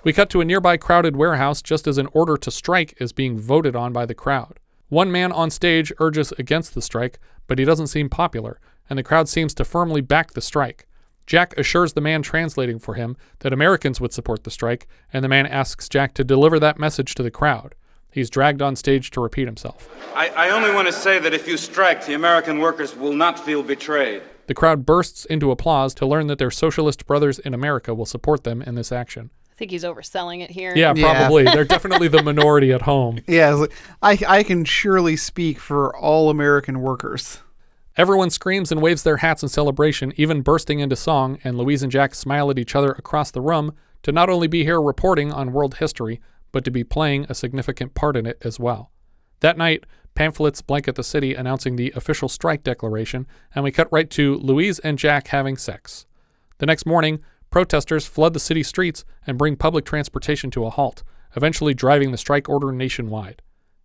We cut to a nearby crowded warehouse just as an order to strike is being voted on by the crowd. One man on stage urges against the strike, but he doesn't seem popular, and the crowd seems to firmly back the strike. Jack assures the man translating for him that Americans would support the strike, and the man asks Jack to deliver that message to the crowd. He's dragged on stage to repeat himself. I only want to say that if you strike, the American workers will not feel betrayed. The crowd bursts into applause to learn that their socialist brothers in America will support them in this action. I think he's overselling it here. Yeah, probably. They're definitely the minority at home. Yeah, I can surely speak for all American workers. Everyone screams and waves their hats in celebration, even bursting into song, and Louise and Jack smile at each other across the room to not only be here reporting on world history, but to be playing a significant part in it as well. That night, pamphlets blanket the city announcing the official strike declaration, and we cut right to Louise and Jack having sex. The next morning, protesters flood the city streets and bring public transportation to a halt, eventually driving the strike order nationwide.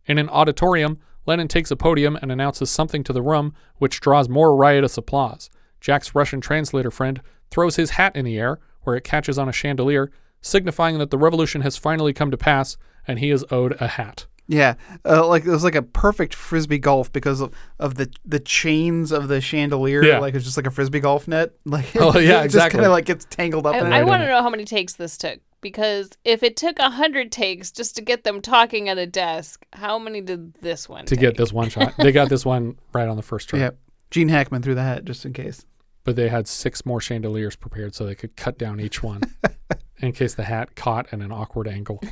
In an auditorium, Lenin takes a podium and announces something to the room, which draws more riotous applause. Jack's Russian translator friend throws his hat in the air, where it catches on a chandelier, signifying that the revolution has finally come to pass, and he is owed a hat. Yeah, like it was like a perfect frisbee golf because of the chains of the chandelier. Yeah. Like it's just like a frisbee golf net. Like oh yeah, it exactly. Just kind of like gets tangled up. I want to know how many takes this took, because if it took 100 takes just to get them talking at a desk, how many did this one to take? get this one shot? They got this one right on the first try. Yeah, Gene Hackman threw the hat just in case. But they had 6 more chandeliers prepared so they could cut down each one in case the hat caught at an awkward angle.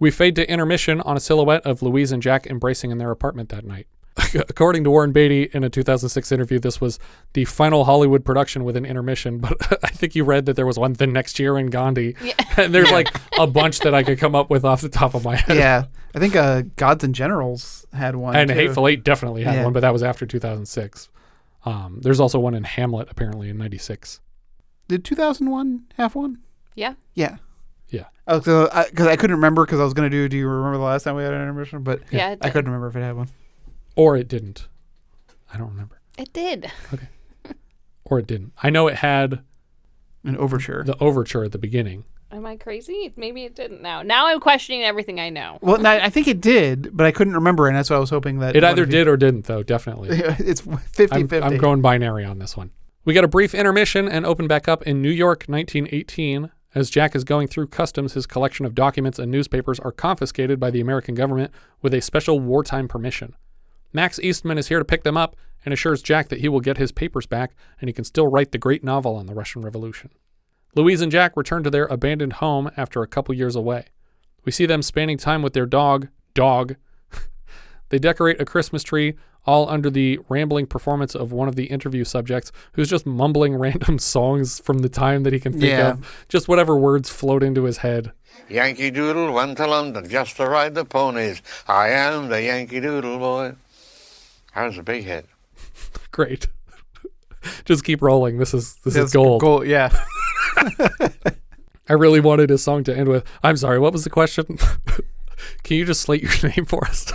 We fade to intermission on a silhouette of Louise and Jack embracing in their apartment that night. According to Warren Beatty in a 2006 interview, this was the final Hollywood production with an intermission, but I think you read that there was one the next year in Gandhi. Yeah. And there's like a bunch that I could come up with off the top of my head. Yeah. I think Gods and Generals had one, and too. Hateful Eight definitely had one, but that was after 2006. There's also one in Hamlet, apparently, in 96. Did 2001 have one? Yeah. Yeah. Yeah. Oh, because I couldn't remember because I was going to do you remember the last time we had an intermission? But yeah, I couldn't remember if it had one. Or it didn't. I don't remember. It did. Okay. Or it didn't. I know it had an overture. The overture at the beginning. Am I crazy? Maybe it didn't now. Now I'm questioning everything I know. Well, I think it did, but I couldn't remember, and that's why I was hoping that... It either did or didn't, though, definitely. It's 50-50. I'm going binary on this one. We got a brief intermission and open back up in New York, 1918. As Jack is going through customs, his collection of documents and newspapers are confiscated by the American government with a special wartime permission. Max Eastman is here to pick them up and assures Jack that he will get his papers back and he can still write the great novel on the Russian Revolution. Louise and Jack return to their abandoned home after a couple years away. We see them spending time with their dog. They decorate a Christmas tree, all under the rambling performance of one of the interview subjects who's just mumbling random songs from the time that he can think of. Just whatever words float into his head. Yankee Doodle went to London just to ride the ponies. I am the Yankee Doodle boy. That was a big hit. Great. Just keep rolling. This is gold. Gold, yeah. I really wanted his song to end with, I'm sorry, what was the question? Can you just slate your name for us?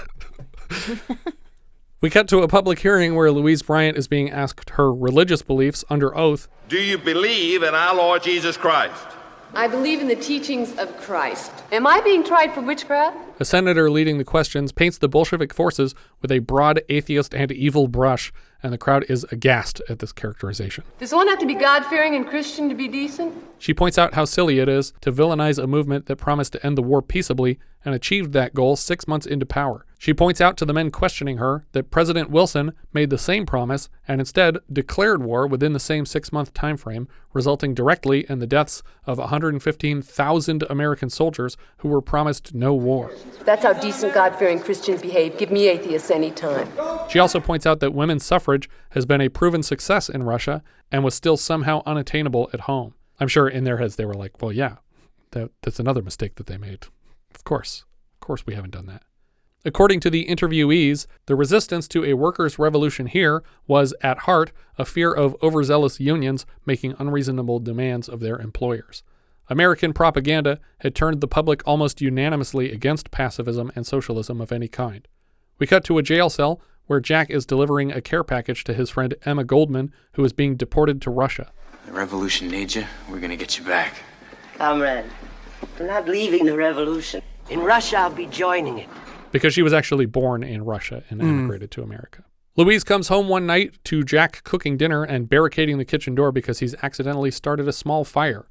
We cut to a public hearing where Louise Bryant is being asked her religious beliefs under oath. Do you believe in our Lord Jesus Christ? I believe in the teachings of Christ. Am I being tried for witchcraft? A senator leading the questions paints the Bolshevik forces with a broad atheist and evil brush, and the crowd is aghast at this characterization. Does one have to be God-fearing and Christian to be decent? She points out how silly it is to villainize a movement that promised to end the war peaceably and achieved that goal 6 months into power. She points out to the men questioning her that President Wilson made the same promise and instead declared war within the same 6-month time frame, resulting directly in the deaths of 115,000 American soldiers who were promised no war. That's how decent, God-fearing Christians behave. Give me atheists any time. She also points out that women's suffrage has been a proven success in Russia and was still somehow unattainable at home. I'm sure in their heads they were like, well, yeah, that's another mistake that they made. Of course we haven't done that. According to the interviewees, the resistance to a workers' revolution here was, at heart, a fear of overzealous unions making unreasonable demands of their employers. American propaganda had turned the public almost unanimously against pacifism and socialism of any kind. We cut to a jail cell where Jack is delivering a care package to his friend Emma Goldman, who is being deported to Russia. The revolution needs you. We're gonna get you back. Comrade, I'm not leaving the revolution. In Russia, I'll be joining it. Because she was actually born in Russia and immigrated to America. Louise comes home one night to Jack cooking dinner and barricading the kitchen door because he's accidentally started a small fire.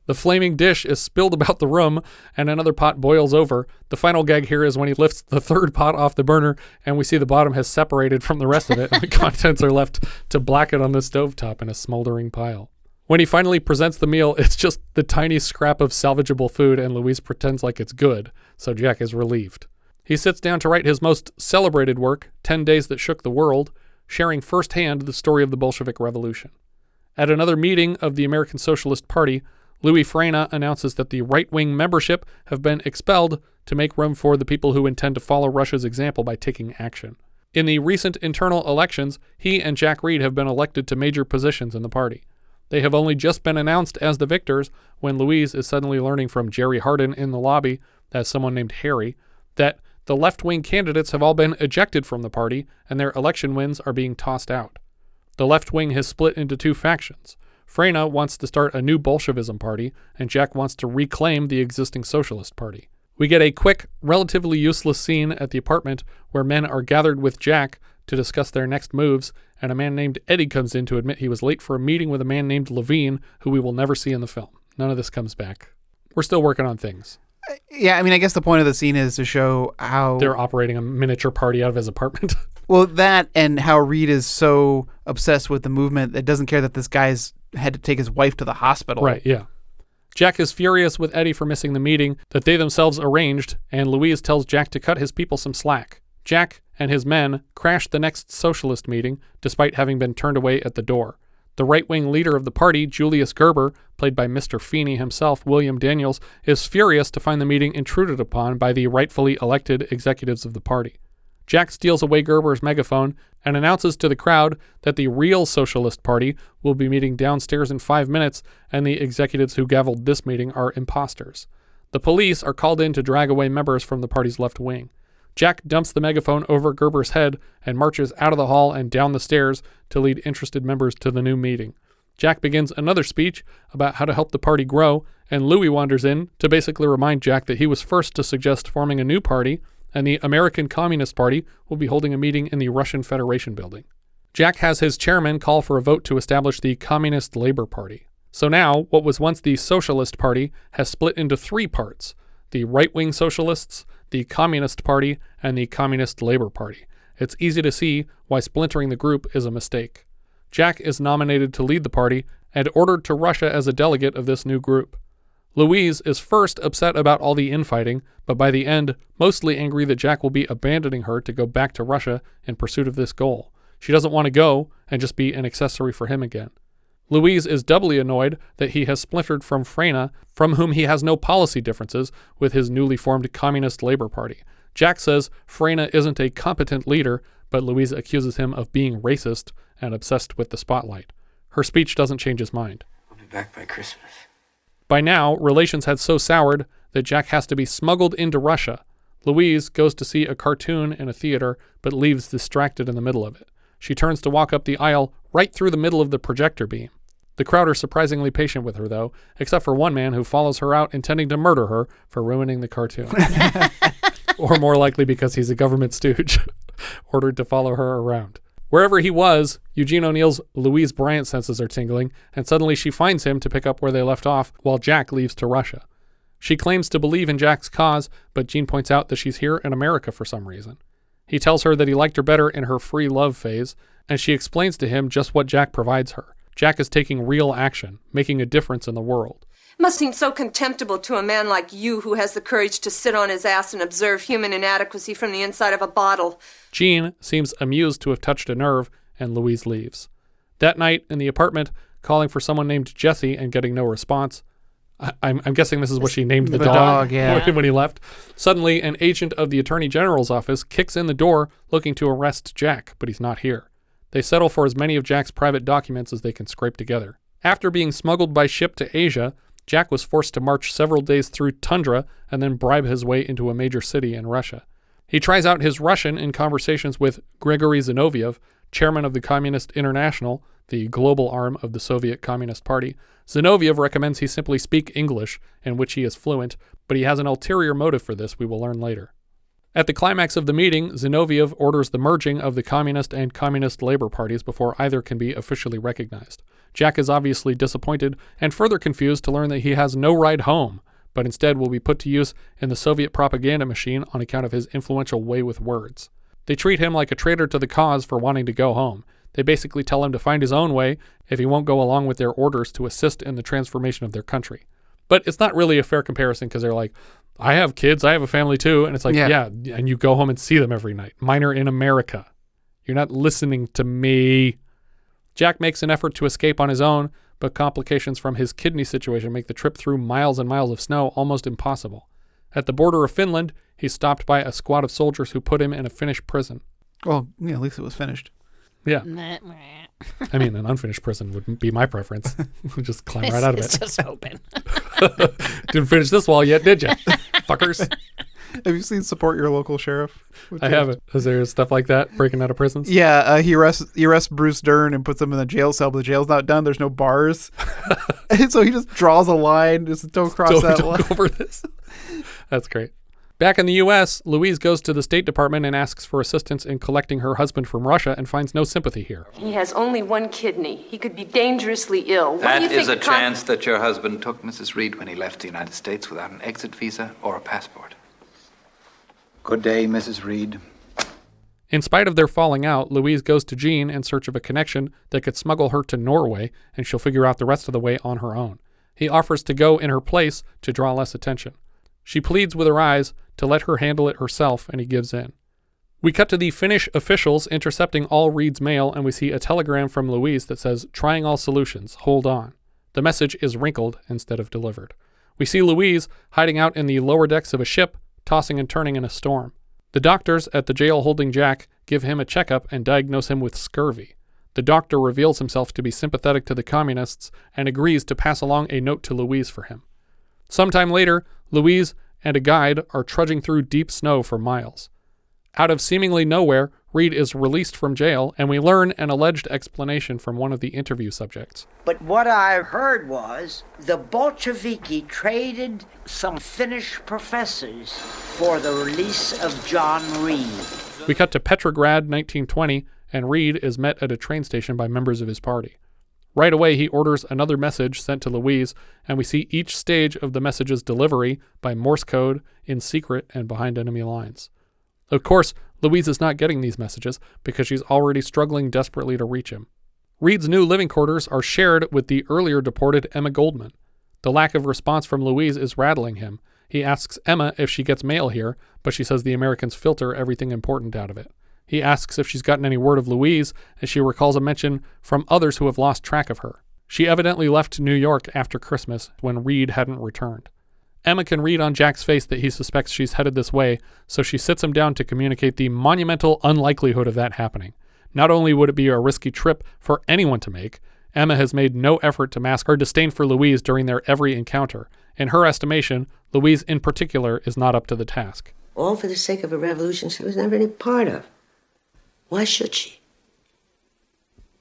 The flaming dish is spilled about the room, and another pot boils over. The final gag here is when he lifts the third pot off the burner, and we see the bottom has separated from the rest of it, and the contents are left to blacken on the stovetop in a smoldering pile. When he finally presents the meal, it's just the tiny scrap of salvageable food, and Louise pretends like it's good, so Jack is relieved. He sits down to write his most celebrated work, 10 Days That Shook the World, sharing firsthand the story of the Bolshevik Revolution. At another meeting of the American Socialist Party, Louis Fraina announces that the right-wing membership have been expelled to make room for the people who intend to follow Russia's example by taking action. In the recent internal elections, he and Jack Reed have been elected to major positions in the party. They have only just been announced as the victors when Louise is suddenly learning from Jerry Hardin in the lobby, as someone named Harry, that the left-wing candidates have all been ejected from the party and their election wins are being tossed out. The left wing has split into two factions. Fraina wants to start a new Bolshevism party, and Jack wants to reclaim the existing Socialist Party. We get a quick, relatively useless scene at the apartment where men are gathered with Jack to discuss their next moves, and a man named Eddie comes in to admit he was late for a meeting with a man named Levine, who we will never see in the film. None of this comes back. We're still working on things. Yeah, I mean, I guess the point of the scene is to show how they're operating a miniature party out of his apartment. Well, that and how Reed is so obsessed with the movement that doesn't care that this guy's had to take his wife to the hospital. Right, yeah. Jack is furious with Eddie for missing the meeting that they themselves arranged, and Louise tells Jack to cut his people some slack. Jack and his men crash the next socialist meeting, despite having been turned away at the door. The right-wing leader of the party, Julius Gerber, played by Mr. Feeney himself, William Daniels, is furious to find the meeting intruded upon by the rightfully elected executives of the party. Jack steals away Gerber's megaphone and announces to the crowd that the real Socialist Party will be meeting downstairs in 5 minutes, and the executives who gavelled this meeting are imposters. The police are called in to drag away members from the party's left wing. Jack dumps the megaphone over Gerber's head and marches out of the hall and down the stairs to lead interested members to the new meeting. Jack begins another speech about how to help the party grow, and Louis wanders in to basically remind Jack that he was first to suggest forming a new party, and the American Communist Party will be holding a meeting in the Russian Federation building. Jack has his chairman call for a vote to establish the Communist Labor Party. So now, what was once the Socialist Party has split into 3 parts: the right-wing socialists, the Communist Party, and the Communist Labor Party. It's easy to see why splintering the group is a mistake. Jack is nominated to lead the party and ordered to Russia as a delegate of this new group. Louise is first upset about all the infighting, but by the end, mostly angry that Jack will be abandoning her to go back to Russia in pursuit of this goal. She doesn't want to go and just be an accessory for him again. Louise is doubly annoyed that he has splintered from Fraina, from whom he has no policy differences with his newly formed Communist Labor Party. Jack says Fraina isn't a competent leader, but Louise accuses him of being racist and obsessed with the spotlight. Her speech doesn't change his mind. We'll be back by Christmas. By now, relations had so soured that Jack has to be smuggled into Russia. Louise goes to see a cartoon in a theater, but leaves distracted in the middle of it. She turns to walk up the aisle right through the middle of the projector beam. The crowd are surprisingly patient with her, though, except for one man who follows her out intending to murder her for ruining the cartoon. Or more likely because he's a government stooge, ordered to follow her around. Wherever he was, Eugene O'Neill's Louise Bryant senses are tingling, and suddenly she finds him to pick up where they left off while Jack leaves to Russia. She claims to believe in Jack's cause, but Jean points out that she's here in America for some reason. He tells her that he liked her better in her free love phase, and she explains to him just what Jack provides her. Jack is taking real action, making a difference in the world. It must seem so contemptible to a man like you who has the courage to sit on his ass and observe human inadequacy from the inside of a bottle. Jean seems amused to have touched a nerve, and Louise leaves. That night, in the apartment, calling for someone named Jesse and getting no response. I'm guessing this is what she named the dog yeah. when he left. Suddenly, an agent of the Attorney General's office kicks in the door looking to arrest Jack, but he's not here. They settle for as many of Jack's private documents as they can scrape together. After being smuggled by ship to Asia, Jack was forced to march several days through tundra and then bribe his way into a major city in Russia. He tries out his Russian in conversations with Grigory Zinoviev, chairman of the Communist International, the global arm of the Soviet Communist Party. Zinoviev recommends he simply speak English, in which he is fluent, but he has an ulterior motive for this we will learn later. At the climax of the meeting, Zinoviev orders the merging of the Communist and Communist Labor parties before either can be officially recognized. Jack is obviously disappointed and further confused to learn that he has no ride home, but instead will be put to use in the Soviet propaganda machine on account of his influential way with words. They treat him like a traitor to the cause for wanting to go home. They basically tell him to find his own way if he won't go along with their orders to assist in the transformation of their country. But it's not really a fair comparison because they're like, I have kids, I have a family too. And it's like, yeah, and you go home and see them every night. Mine are in America. You're not listening to me. Jack makes an effort to escape on his own, but complications from his kidney situation make the trip through miles and miles of snow almost impossible. At the border of Finland, he's stopped by a squad of soldiers who put him in a Finnish prison. Well, yeah, at least it was finished. Yeah. I mean, an unfinished prison would be my preference. Just climb right out of it. It's just open. Didn't finish this wall yet, did you? Fuckers. Have you seen Support Your Local Sheriff? I haven't. Is there stuff like that, breaking out of prisons? Yeah, he arrests Bruce Dern and puts him in the jail cell, but the jail's not done. There's no bars. And so he just draws a line. Just don't cross that line. Don't go over this. That's great. Back in the U.S., Louise goes to the State Department and asks for assistance in collecting her husband from Russia and finds no sympathy here. He has only one kidney. He could be dangerously ill. That is a chance that your husband took, Mrs. Reed, when he left the United States without an exit visa or a passport. Good day, Mrs. Reed. In spite of their falling out, Louise goes to Jean in search of a connection that could smuggle her to Norway, and she'll figure out the rest of the way on her own. He offers to go in her place to draw less attention. She pleads with her eyes to let her handle it herself, and he gives in. We cut to the Finnish officials intercepting all Reed's mail, and we see a telegram from Louise that says, "Trying all solutions, hold on." The message is wrinkled instead of delivered. We see Louise hiding out in the lower decks of a ship, tossing and turning in a storm. The doctors at the jail holding Jack give him a checkup and diagnose him with scurvy. The doctor reveals himself to be sympathetic to the communists and agrees to pass along a note to Louise for him. Sometime later, Louise and a guide are trudging through deep snow for miles. Out of seemingly nowhere, Reed is released from jail, and we learn an alleged explanation from one of the interview subjects. But what I heard was the Bolsheviki traded some Finnish professors for the release of John Reed. We cut to Petrograd, 1920, and Reed is met at a train station by members of his party. Right away, he orders another message sent to Louise, and we see each stage of the message's delivery by Morse code, in secret, and behind enemy lines. Of course, Louise is not getting these messages because she's already struggling desperately to reach him. Reed's new living quarters are shared with the earlier deported Emma Goldman. The lack of response from Louise is rattling him. He asks Emma if she gets mail here, but she says the Americans filter everything important out of it. He asks if she's gotten any word of Louise, and she recalls a mention from others who have lost track of her. She evidently left New York after Christmas when Reed hadn't returned. Emma can read on Jack's face that he suspects she's headed this way, so she sits him down to communicate the monumental unlikelihood of that happening. Not only would it be a risky trip for anyone to make, Emma has made no effort to mask her disdain for Louise during their every encounter. In her estimation, Louise in particular is not up to the task. all for the sake of a revolution she was never any part of. Why should she?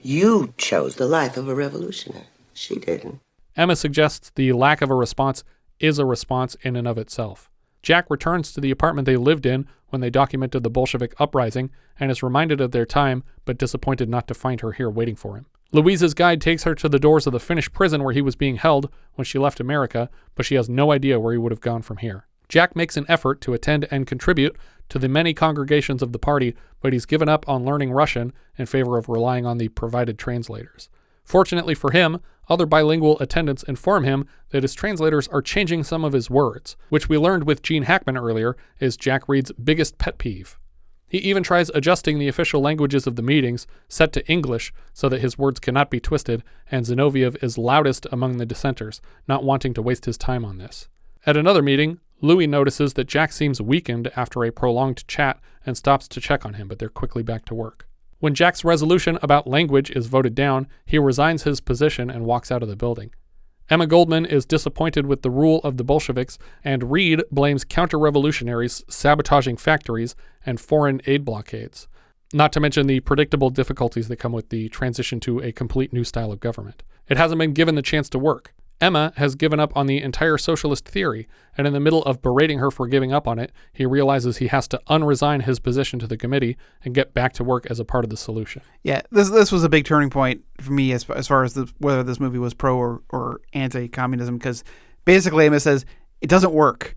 You chose the life of a revolutionary. She didn't. Emma suggests the lack of a response is a response in and of itself. Jack returns to the apartment they lived in when they documented the Bolshevik uprising and is reminded of their time, but disappointed not to find her here waiting for him. Louise's guide takes her to the doors of the Finnish prison where he was being held when she left America, but she has no idea where he would have gone from here. Jack makes an effort to attend and contribute to the many congregations of the party, but he's given up on learning Russian in favor of relying on the provided translators. Fortunately for him, other bilingual attendants inform him that his translators are changing some of his words, which we learned with Gene Hackman earlier is Jack Reed's biggest pet peeve. He even tries adjusting the official languages of the meetings, set to English, so that his words cannot be twisted, and Zinoviev is loudest among the dissenters, not wanting to waste his time on this. At another meeting, Louis notices that Jack seems weakened after a prolonged chat and stops to check on him, but they're quickly back to work. When Jack's resolution about language is voted down, he resigns his position and walks out of the building. Emma Goldman is disappointed with the rule of the Bolsheviks, and Reed blames counter-revolutionaries sabotaging factories and foreign aid blockades, not to mention the predictable difficulties that come with the transition to a complete new style of government. It hasn't been given the chance to work. Emma has given up on the entire socialist theory, and in the middle of berating her for giving up on it, he realizes he has to unresign his position to the committee and get back to work as a part of the solution. Yeah, this was a big turning point for me as far as whether this movie was pro or anti-communism, because basically Emma says it doesn't work.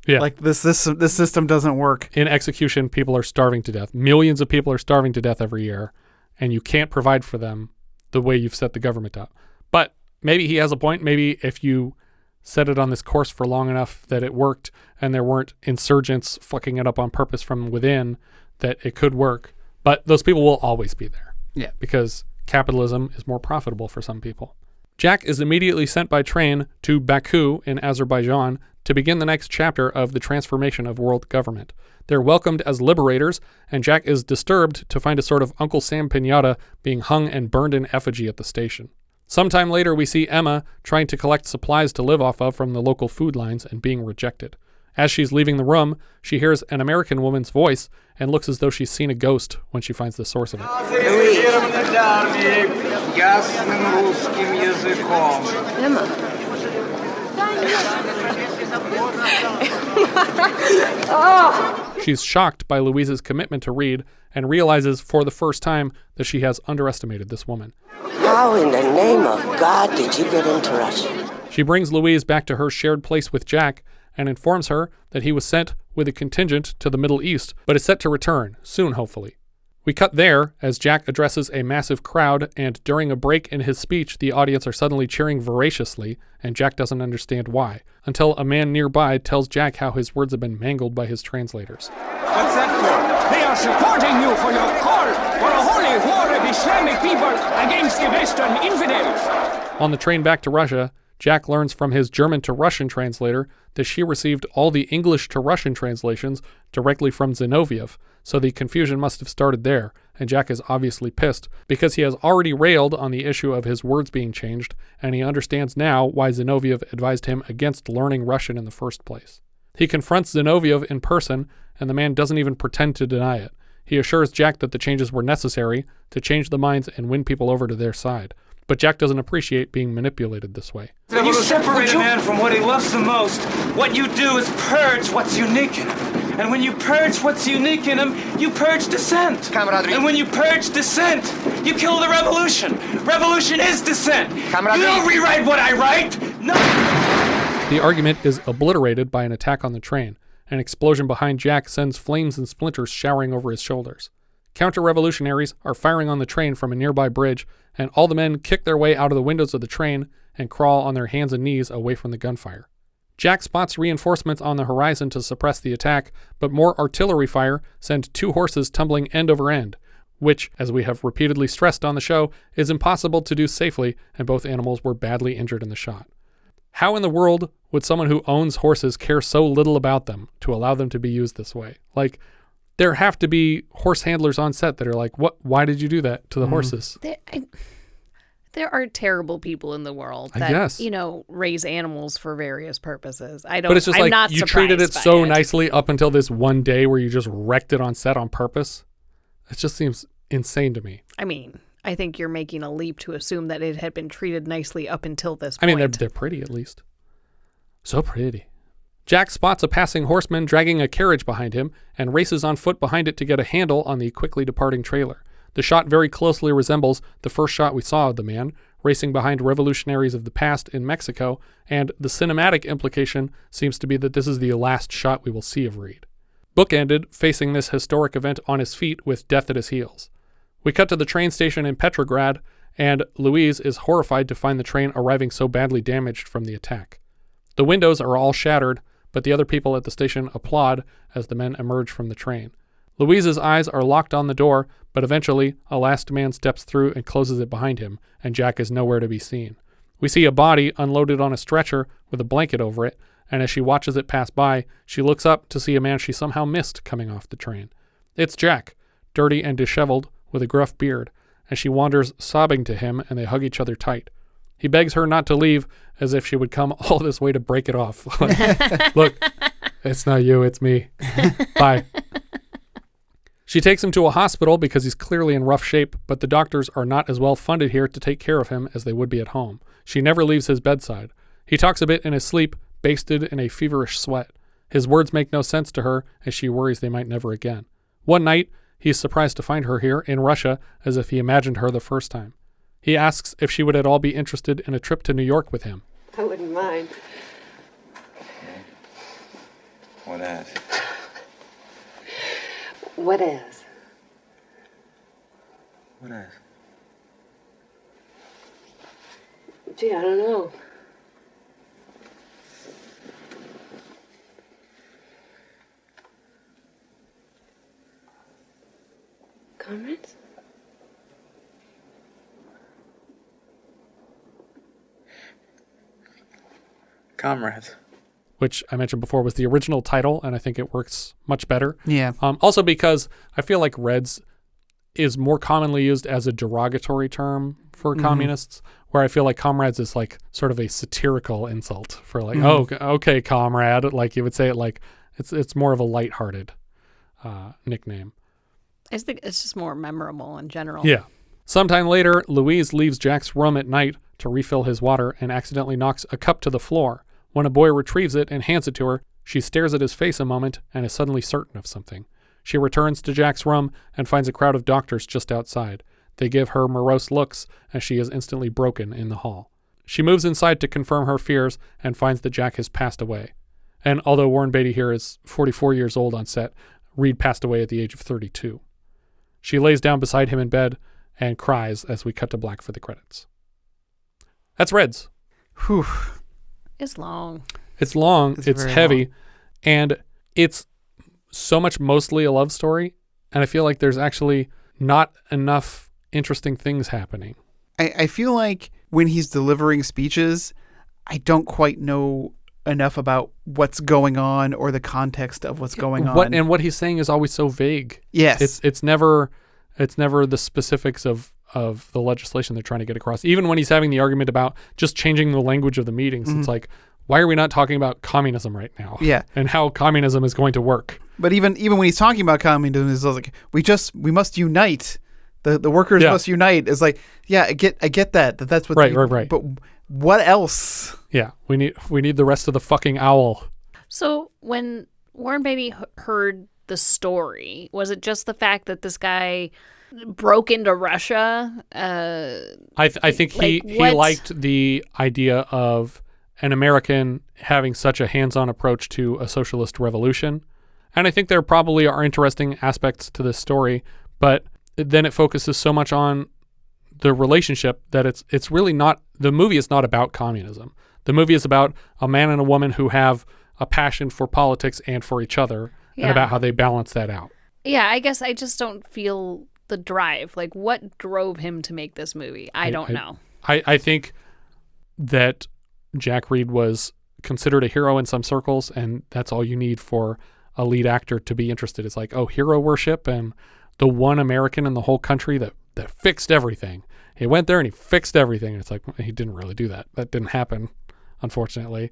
Yeah, like this system doesn't work. In execution, people are starving to death. Millions of people are starving to death every year, and you can't provide for them the way you've set the government up. But maybe he has a point. Maybe if you set it on this course for long enough that it worked and there weren't insurgents fucking it up on purpose from within, that it could work. But those people will always be there. Yeah. Because capitalism is more profitable for some people. Jack is immediately sent by train to Baku in Azerbaijan to begin the next chapter of the transformation of world government. They're welcomed as liberators, and Jack is disturbed to find a sort of Uncle Sam piñata being hung and burned in effigy at the station. Sometime later, we see Emma trying to collect supplies to live off of from the local food lines and being rejected. As she's leaving the room, she hears an American woman's voice and looks as though she's seen a ghost when she finds the source of it. Emma. She's shocked by Louise's commitment to Reed and realizes for the first time that she has underestimated this woman. How in the name of God did you get into Russia? She brings Louise back to her shared place with Jack and informs her that he was sent with a contingent to the Middle East, but is set to return, soon hopefully. We cut there as Jack addresses a massive crowd, and during a break in his speech, the audience are suddenly cheering voraciously, and Jack doesn't understand why, until a man nearby tells Jack how his words have been mangled by his translators. What's that for? They are supporting you for your call for a holy war of Islamic people against the Western infidels. On the train back to Russia, Jack learns from his German to Russian translator that she received all the English to Russian translations directly from Zinoviev, so the confusion must have started there, and Jack is obviously pissed because he has already railed on the issue of his words being changed, and he understands now why Zinoviev advised him against learning Russian in the first place. He confronts Zinoviev in person, and the man doesn't even pretend to deny it. He assures Jack that the changes were necessary to change the minds and win people over to their side. But Jack doesn't appreciate being manipulated this way. When you separate a man from what he loves the most, what you do is purge what's unique in him. And when you purge what's unique in him, you purge dissent. And when you purge dissent, you kill the revolution. Revolution is dissent. You don't rewrite what I write. No. The argument is obliterated by an attack on the train. An explosion behind Jack sends flames and splinters showering over his shoulders. Counter-revolutionaries are firing on the train from a nearby bridge, and all the men kick their way out of the windows of the train and crawl on their hands and knees away from the gunfire. Jack spots reinforcements on the horizon to suppress the attack, but more artillery fire send two horses tumbling end over end, which, as we have repeatedly stressed on the show, is impossible to do safely, and both animals were badly injured in the shot. How in the world would someone who owns horses care so little about them to allow them to be used this way? Like, there have to be horse handlers on set that are like, "What? Why did you do that to the horses?" There are terrible people in the world I that, guess. raise animals for various purposes. But it's just I'm like not you treated it surprised so by nicely up until this one day where you just wrecked it on set on purpose. It just seems insane to me. I mean, I think you're making a leap to assume that it had been treated nicely up until this point. I mean, they're pretty at least. So pretty. Jack spots a passing horseman dragging a carriage behind him and races on foot behind it to get a handle on the quickly departing trailer. The shot very closely resembles the first shot we saw of the man, racing behind revolutionaries of the past in Mexico, and the cinematic implication seems to be that this is the last shot we will see of Reed. Bookended, facing this historic event on his feet with death at his heels. We cut to the train station in Petrograd, and Louise is horrified to find the train arriving so badly damaged from the attack. The windows are all shattered, but the other people at the station applaud as the men emerge from the train. Louise's eyes are locked on the door, but eventually a last man steps through and closes it behind him, and Jack is nowhere to be seen. We see a body unloaded on a stretcher with a blanket over it, and as she watches it pass by, she looks up to see a man she somehow missed coming off the train. It's Jack, dirty and disheveled, with a gruff beard, and she wanders sobbing to him, and they hug each other tight. He begs her not to leave, as if she would come all this way to break it off. Look, it's not you, it's me. Bye. She takes him to a hospital because he's clearly in rough shape, but the doctors are not as well funded here to take care of him as they would be at home. She never leaves his bedside. He talks a bit in his sleep, basted in a feverish sweat. His words make no sense to her, as she worries they might never again. One night, he's surprised to find her here in Russia, as if he imagined her the first time. He asks if she would at all be interested in a trip to New York with him. I wouldn't mind. What as? What as? What as? Gee, I don't know. Comrades? Comrades. Which I mentioned before was the original title, and I think it works much better. Yeah. Also because I feel like Reds is more commonly used as a derogatory term for communists, where I feel like comrades is like sort of a satirical insult for like, oh, okay, comrade. Like you would say it like it's more of a lighthearted nickname. I think it's just more memorable in general. Yeah. Sometime later, Louise leaves Jack's room at night to refill his water and accidentally knocks a cup to the floor. When a boy retrieves it and hands it to her, she stares at his face a moment and is suddenly certain of something. She returns to Jack's room and finds a crowd of doctors just outside. They give her morose looks as she is instantly broken in the hall. She moves inside to confirm her fears and finds that Jack has passed away. And although Warren Beatty here is 44 years old on set, Reed passed away at the age of 32. She lays down beside him in bed and cries as we cut to black for the credits. That's Reds. Whew. It's long. It's long, it's heavy, long. and it's so much mostly a love story, and I feel like there's actually not enough interesting things happening. I feel like when he's delivering speeches, I don't quite know enough about what's going on or the context of what's going on. And what he's saying is always so vague. Yes. It's never the specifics of the legislation they're trying to get across. Even when he's having the argument about just changing the language of the meetings, it's like, why are we not talking about communism right now? Yeah. And how communism is going to work. But even when he's talking about communism, it's like, we must unite. The workers must unite. It's like, yeah, I get that's what right. But what else? Yeah. We need the rest of the fucking owl. So when Warren Beatty heard the story, was it just the fact that this guy broke into Russia? I think he liked the idea of an American having such a hands-on approach to a socialist revolution. And I think there probably are interesting aspects to this story, but then it focuses so much on the relationship that it's really not, the movie is not about communism. The movie is about a man and a woman who have a passion for politics and for each other, and about how they balance that out. Yeah, I guess I just don't feel the drive. Like, what drove him to make this movie? I don't know. I think that Jack Reed was considered a hero in some circles, and that's all you need for a lead actor to be interested. It's like, oh, hero worship and the one American in the whole country that fixed everything. he went there and he fixed everything. And it's like, he didn't really do that. That didn't happen, unfortunately.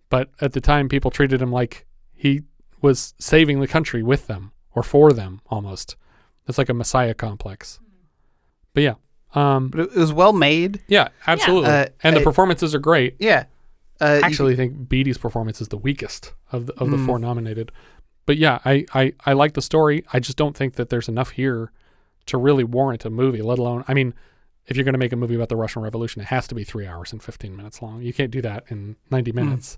But at the time, people treated him like he was saving the country with them or for them almost. It's like a messiah complex. But yeah. But it was well made. Yeah, absolutely. And the performances are great. Yeah. I actually think Beatty's performance is the weakest of the four nominated. But yeah, I like the story. I just don't think that there's enough here to really warrant a movie, let alone, I mean, if you're going to make a movie about the Russian Revolution, it has to be 3 hours and 15 minutes long. You can't do that in 90 minutes.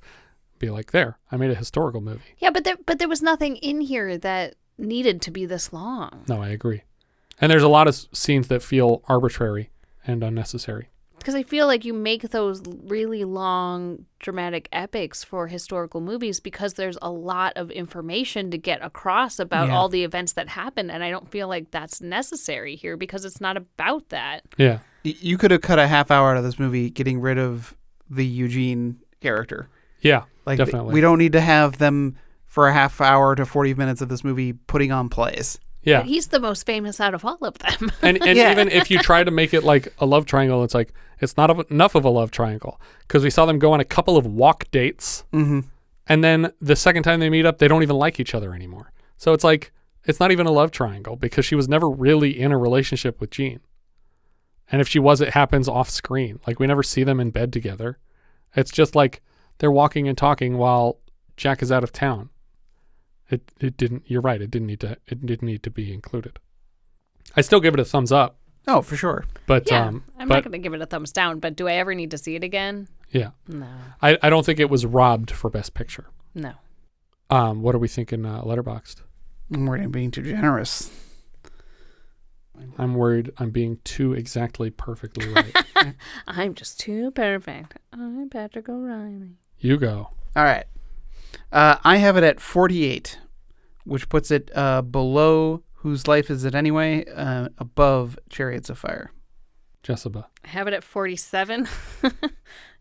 Be like, there, I made a historical movie. Yeah, but there was nothing in here that needed to be this long. No, I agree. And there's a lot of scenes that feel arbitrary and unnecessary. Because I feel like you make those really long, dramatic epics for historical movies because there's a lot of information to get across about all the events that happened. And I don't feel like that's necessary here because it's not about that. Yeah. You could have cut a half hour out of this movie getting rid of the Eugene character. Yeah, like definitely. We don't need to have them for a half hour to 40 minutes of this movie putting on plays. Yeah. But he's the most famous out of all of them. And even if you try to make it like a love triangle, it's like, it's not enough of a love triangle. Because we saw them go on a couple of walk dates. Mm-hmm. And then the second time they meet up, they don't even like each other anymore. So it's like, it's not even a love triangle because she was never really in a relationship with Gene. And if she was, it happens off screen. Like, we never see them in bed together. It's just like they're walking and talking while Jack is out of town. It didn't, you're right, it didn't need to be included. I still give it a thumbs up. Oh, for sure. But yeah, I'm not going to give it a thumbs down, but do I ever need to see it again? Yeah. No. I don't think it was robbed for Best Picture. No. What are we thinking Letterboxd? I'm worried I'm being too generous. I'm worried I'm being too exactly perfectly right. I'm just too perfect. I'm Patrick O'Reilly. You go. All right. I have it at 48, which puts it below Whose Life Is It Anyway, above Chariots of Fire. Jessica. I have it at 47. I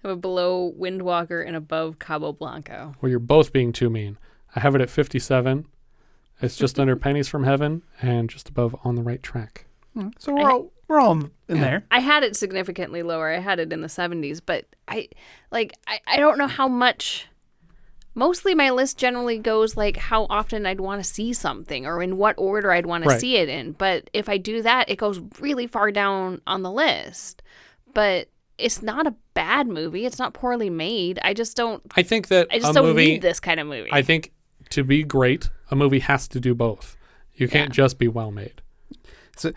have it below Windwalker and above Cabo Blanco. Well, you're both being too mean. I have it at 57. It's just under Pennies from Heaven and just above On the Right Track. So we're all in there. I had it significantly lower. I had it in the 70s, but I don't know how much. Mostly my list generally goes like how often I'd want to see something or in what order I'd want to see it in. But if I do that, it goes really far down on the list. But it's not a bad movie. It's not poorly made. I just don't need this kind of movie. I think to be great, a movie has to do both. You can't just be well made.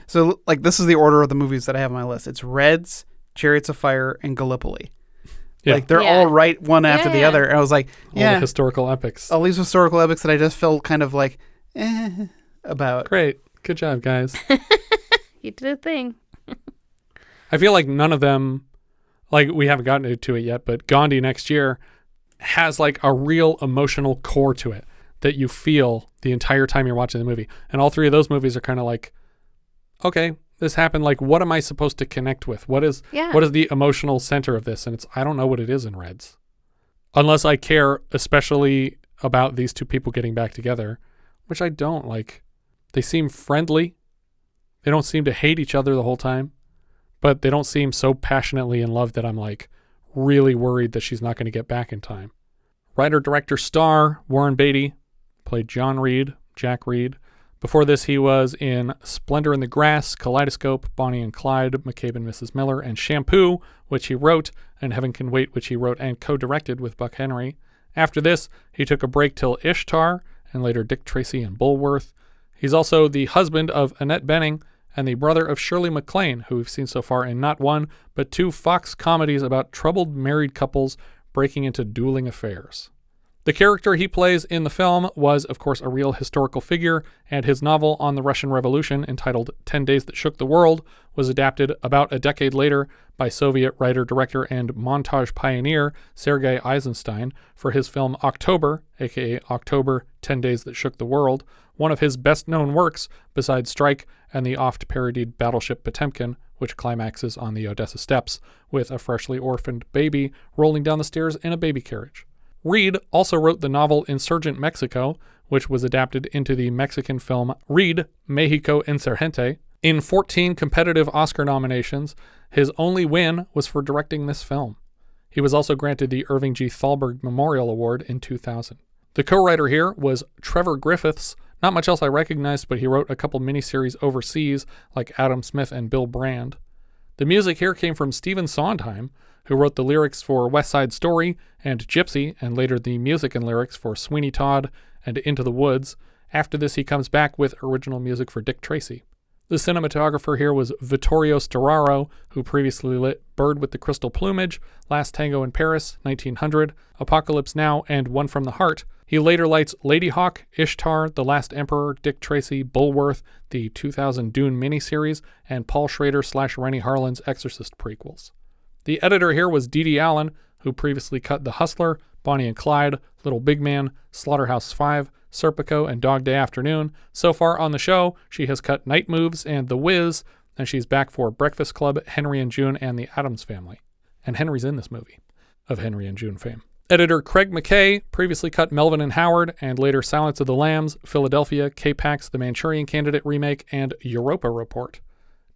So like this is the order of the movies that I have on my list. It's Reds, Chariots of Fire, and Gallipoli. Yeah. Like they're all right one after the other. And I was like, all the historical epics. All these historical epics that I just felt kind of like about. Great. Good job, guys. You did a thing. I feel like none of them, like we haven't gotten to it yet, but Gandhi next year has like a real emotional core to it that you feel the entire time you're watching the movie. And all three of those movies are kind of like, okay, this happened. Like, what am I supposed to connect with? What is the emotional center of this? And I don't know what it is in Reds. Unless I care especially about these two people getting back together, which I don't. Like, they seem friendly. They don't seem to hate each other the whole time, but they don't seem so passionately in love that I'm like really worried that she's not going to get back in time. Writer, director, star, Warren Beatty played John Reed, Jack Reed. Before this, he was in Splendor in the Grass, Kaleidoscope, Bonnie and Clyde, McCabe and Mrs. Miller, and Shampoo, which he wrote, and Heaven Can Wait, which he wrote and co-directed with Buck Henry. After this, he took a break till Ishtar, and later Dick Tracy and Bulworth. He's also the husband of Annette Bening and the brother of Shirley MacLaine, who we've seen so far in not one, but 2 Fox comedies about troubled married couples breaking into dueling affairs. The character he plays in the film was, of course, a real historical figure, and his novel on the Russian Revolution, entitled 10 Days That Shook the World, was adapted about a decade later by Soviet writer, director, and montage pioneer Sergei Eisenstein for his film October, aka October, 10 Days That Shook the World, one of his best-known works besides Strike and the oft-parodied Battleship Potemkin, which climaxes on the Odessa steppes with a freshly orphaned baby rolling down the stairs in a baby carriage. Reed also wrote the novel Insurgent Mexico, which was adapted into the Mexican film Reed, Mexico Insurgente, In 14 competitive Oscar nominations, his only win was for directing this film. He was also granted the Irving G. Thalberg Memorial Award in 2000. The co-writer here was Trevor Griffiths. Not much else I recognized, but he wrote a couple miniseries overseas, like Adam Smith and Bill Brand. The music here came from Stephen Sondheim, who wrote the lyrics for West Side Story and Gypsy, and later the music and lyrics for Sweeney Todd and Into the Woods. After this, he comes back with original music for Dick Tracy. The cinematographer here was Vittorio Storaro, who previously lit Bird with the Crystal Plumage, Last Tango in Paris, 1900, Apocalypse Now, and One from the Heart. He later lights Lady Hawk, Ishtar, The Last Emperor, Dick Tracy, Bulworth, the 2000 Dune miniseries, and Paul Schrader / Rennie Harlin's Exorcist prequels. The editor here was Dee Dee Allen, who previously cut The Hustler, Bonnie and Clyde, Little Big Man, Slaughterhouse-5, Serpico, and Dog Day Afternoon. So far on the show, she has cut Night Moves and The Wiz, and she's back for Breakfast Club, Henry and June, and The Addams Family. And Henry's in this movie, of Henry and June fame. Editor Craig McKay previously cut Melvin and Howard, and later Silence of the Lambs, Philadelphia, K-Pax, The Manchurian Candidate remake, and Europa Report.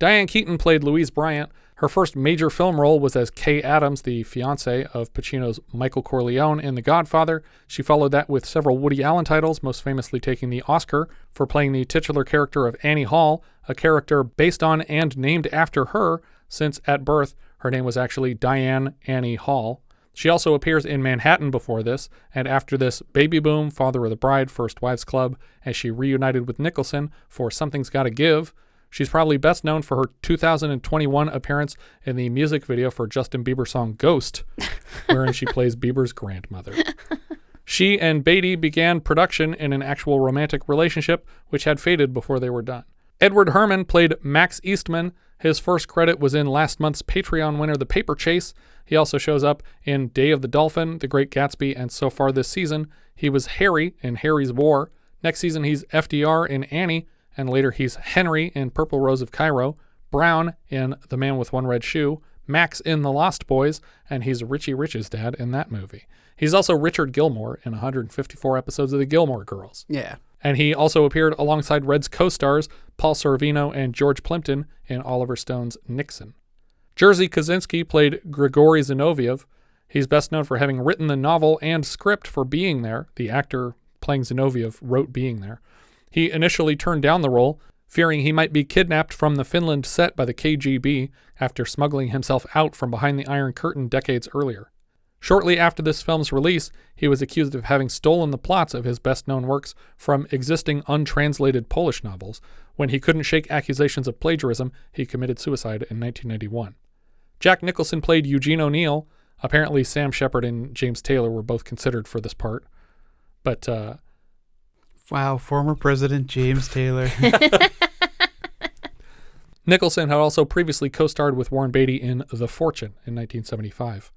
Diane Keaton played Louise Bryant. Her first major film role was as Kay Adams, the fiancée of Pacino's Michael Corleone in The Godfather. She followed that with several Woody Allen titles, most famously taking the Oscar for playing the titular character of Annie Hall, a character based on and named after her, since at birth her name was actually Diane Annie Hall. She also appears in Manhattan before this, and after this, Baby Boom, Father of the Bride, First Wives Club, as she reunited with Nicholson for Something's Gotta Give. She's probably best known for her 2021 appearance in the music video for Justin Bieber's song Ghost, wherein she plays Bieber's grandmother. She and Beatty began production in an actual romantic relationship, which had faded before they were done. Edward Herrmann played Max Eastman. His first credit was in last month's Patreon winner, The Paper Chase. He also shows up in Day of the Dolphin, The Great Gatsby, and so far this season, he was Harry in Harry's War. Next season, he's FDR in Annie, and later he's Henry in Purple Rose of Cairo, Brown in The Man with One Red Shoe, Max in The Lost Boys, and he's Richie Rich's dad in that movie. He's also Richard Gilmore in 154 episodes of The Gilmore Girls. Yeah. And he also appeared alongside Red's co-stars Paul Sorvino and George Plimpton in Oliver Stone's Nixon. Jerzy Kosinski played Grigory Zinoviev. He's best known for having written the novel and script for Being There. The actor playing Zinoviev wrote Being There. He initially turned down the role, fearing he might be kidnapped from the Finland set by the KGB after smuggling himself out from behind the Iron Curtain decades earlier. Shortly after this film's release, he was accused of having stolen the plots of his best-known works from existing untranslated Polish novels. When he couldn't shake accusations of plagiarism, he committed suicide in 1991. Jack Nicholson played Eugene O'Neill. Apparently Sam Shepard and James Taylor were both considered for this part. But, wow, former President James Taylor. Nicholson had also previously co-starred with Warren Beatty in The Fortune in 1975.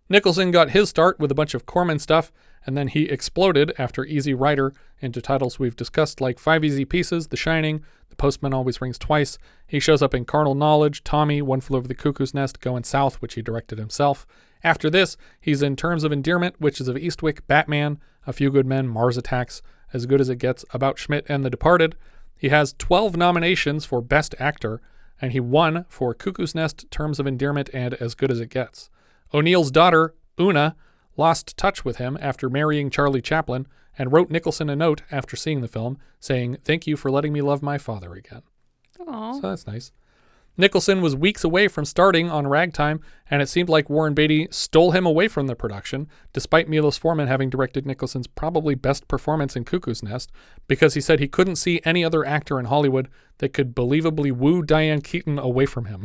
Nicholson got his start with a bunch of Corman stuff, and then he exploded after Easy Rider into titles we've discussed like Five Easy Pieces, The Shining, The Postman Always Rings Twice. He shows up in Carnal Knowledge, Tommy, One Flew Over the Cuckoo's Nest, Going South, which he directed himself. After this, he's in Terms of Endearment, Witches of Eastwick, Batman, A Few Good Men, Mars Attacks, As Good as It Gets, About Schmidt, and The Departed. He has 12 nominations for Best Actor, and he won for Cuckoo's Nest, Terms of Endearment, and As Good as It Gets. O'Neill's daughter, Una, lost touch with him after marrying Charlie Chaplin and wrote Nicholson a note after seeing the film saying, "Thank you for letting me love my father again." Aww. So that's nice. Nicholson was weeks away from starting on Ragtime, and it seemed like Warren Beatty stole him away from the production, despite Milos Forman having directed Nicholson's probably best performance in Cuckoo's Nest, because he said he couldn't see any other actor in Hollywood that could believably woo Diane Keaton away from him.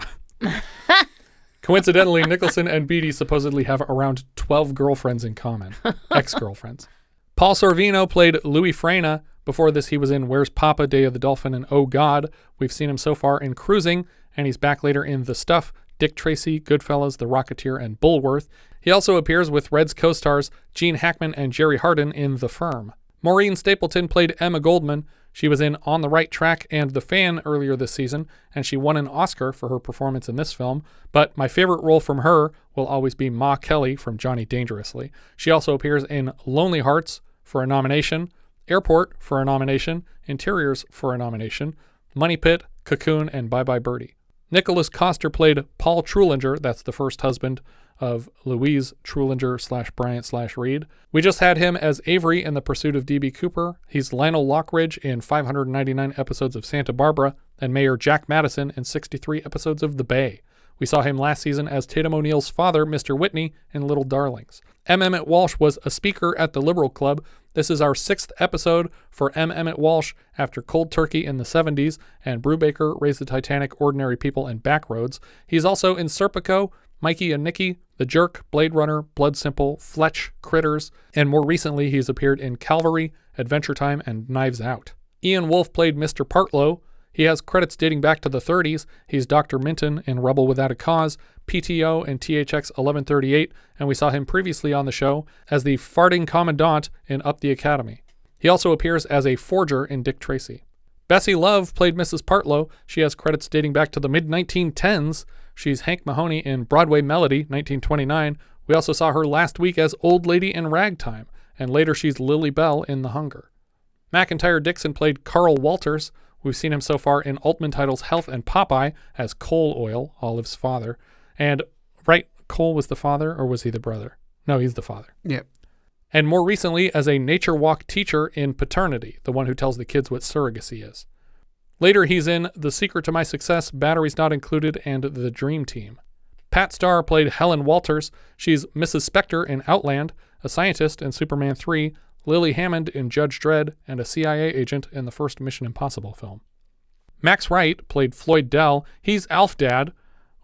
Coincidentally, Nicholson and Beatty supposedly have around 12 girlfriends in common, ex-girlfriends. Paul Sorvino played Louis Fraina. Before this, he was in Where's Papa, Day of the Dolphin, and Oh God. We've seen him so far in Cruising, and he's back later in The Stuff, Dick Tracy, Goodfellas, The Rocketeer, and Bulworth. He also appears with Red's co-stars Gene Hackman and Jerry Hardin in The Firm. Maureen Stapleton played Emma Goldman. She was in On the Right Track and The Fan earlier this season, and she won an Oscar for her performance in this film. But my favorite role from her will always be Ma Kelly from Johnny Dangerously. She also appears in Lonely Hearts for a nomination, Airport for a nomination, Interiors for a nomination, Money Pit, Cocoon, and Bye Bye Birdie. Nicolas Coster played Paul Trullinger, that's the first husband of Louise Trullinger/Bryant/Reed. We just had him as Avery in The Pursuit of D.B. Cooper. He's Lionel Lockridge in 599 episodes of Santa Barbara, and Mayor Jack Madison in 63 episodes of The Bay. We saw him last season as Tatum O'Neal's father, Mr. Whitney, in Little Darlings. M. Emmet Walsh was a speaker at the Liberal Club. This is our 6th episode for M. Emmet Walsh after Cold Turkey in the 70s and Brubaker, Raise the Titanic, Ordinary People, and Backroads. He's also in Serpico, Mikey and Nicky, The Jerk, Blade Runner, Blood Simple, Fletch, Critters, and more recently he's appeared in Calvary, Adventure Time, and Knives Out. Ian Wolfe played Mr. Partlow. He has credits dating back to the 30s. He's Dr. Minton in Rebel Without a Cause, PTO in THX 1138, and we saw him previously on the show as the farting commandant in Up the Academy. He also appears as a forger in Dick Tracy. Bessie Love played Mrs. Partlow. She has credits dating back to the mid-1910s. She's Hank Mahoney in Broadway Melody, 1929. We also saw her last week as Old Lady in Ragtime, and later she's Lily Bell in The Hunger. McIntyre Dixon played Carl Walters. We've seen him so far in Altman titles Health and Popeye as Cole Oil, Olive's father. And, right, Cole was the father, or was he the brother? No, he's the father. Yep. And more recently as a nature walk teacher in Paternity, the one who tells the kids what surrogacy is. Later, he's in The Secret to My Success, Batteries Not Included, and The Dream Team. Pat Starr played Helen Walters. She's Mrs. Spector in Outland, a scientist in Superman 3, Lily Hammond in Judge Dredd, and a CIA agent in the first Mission Impossible film. Max Wright played Floyd Dell. He's Alf Dad.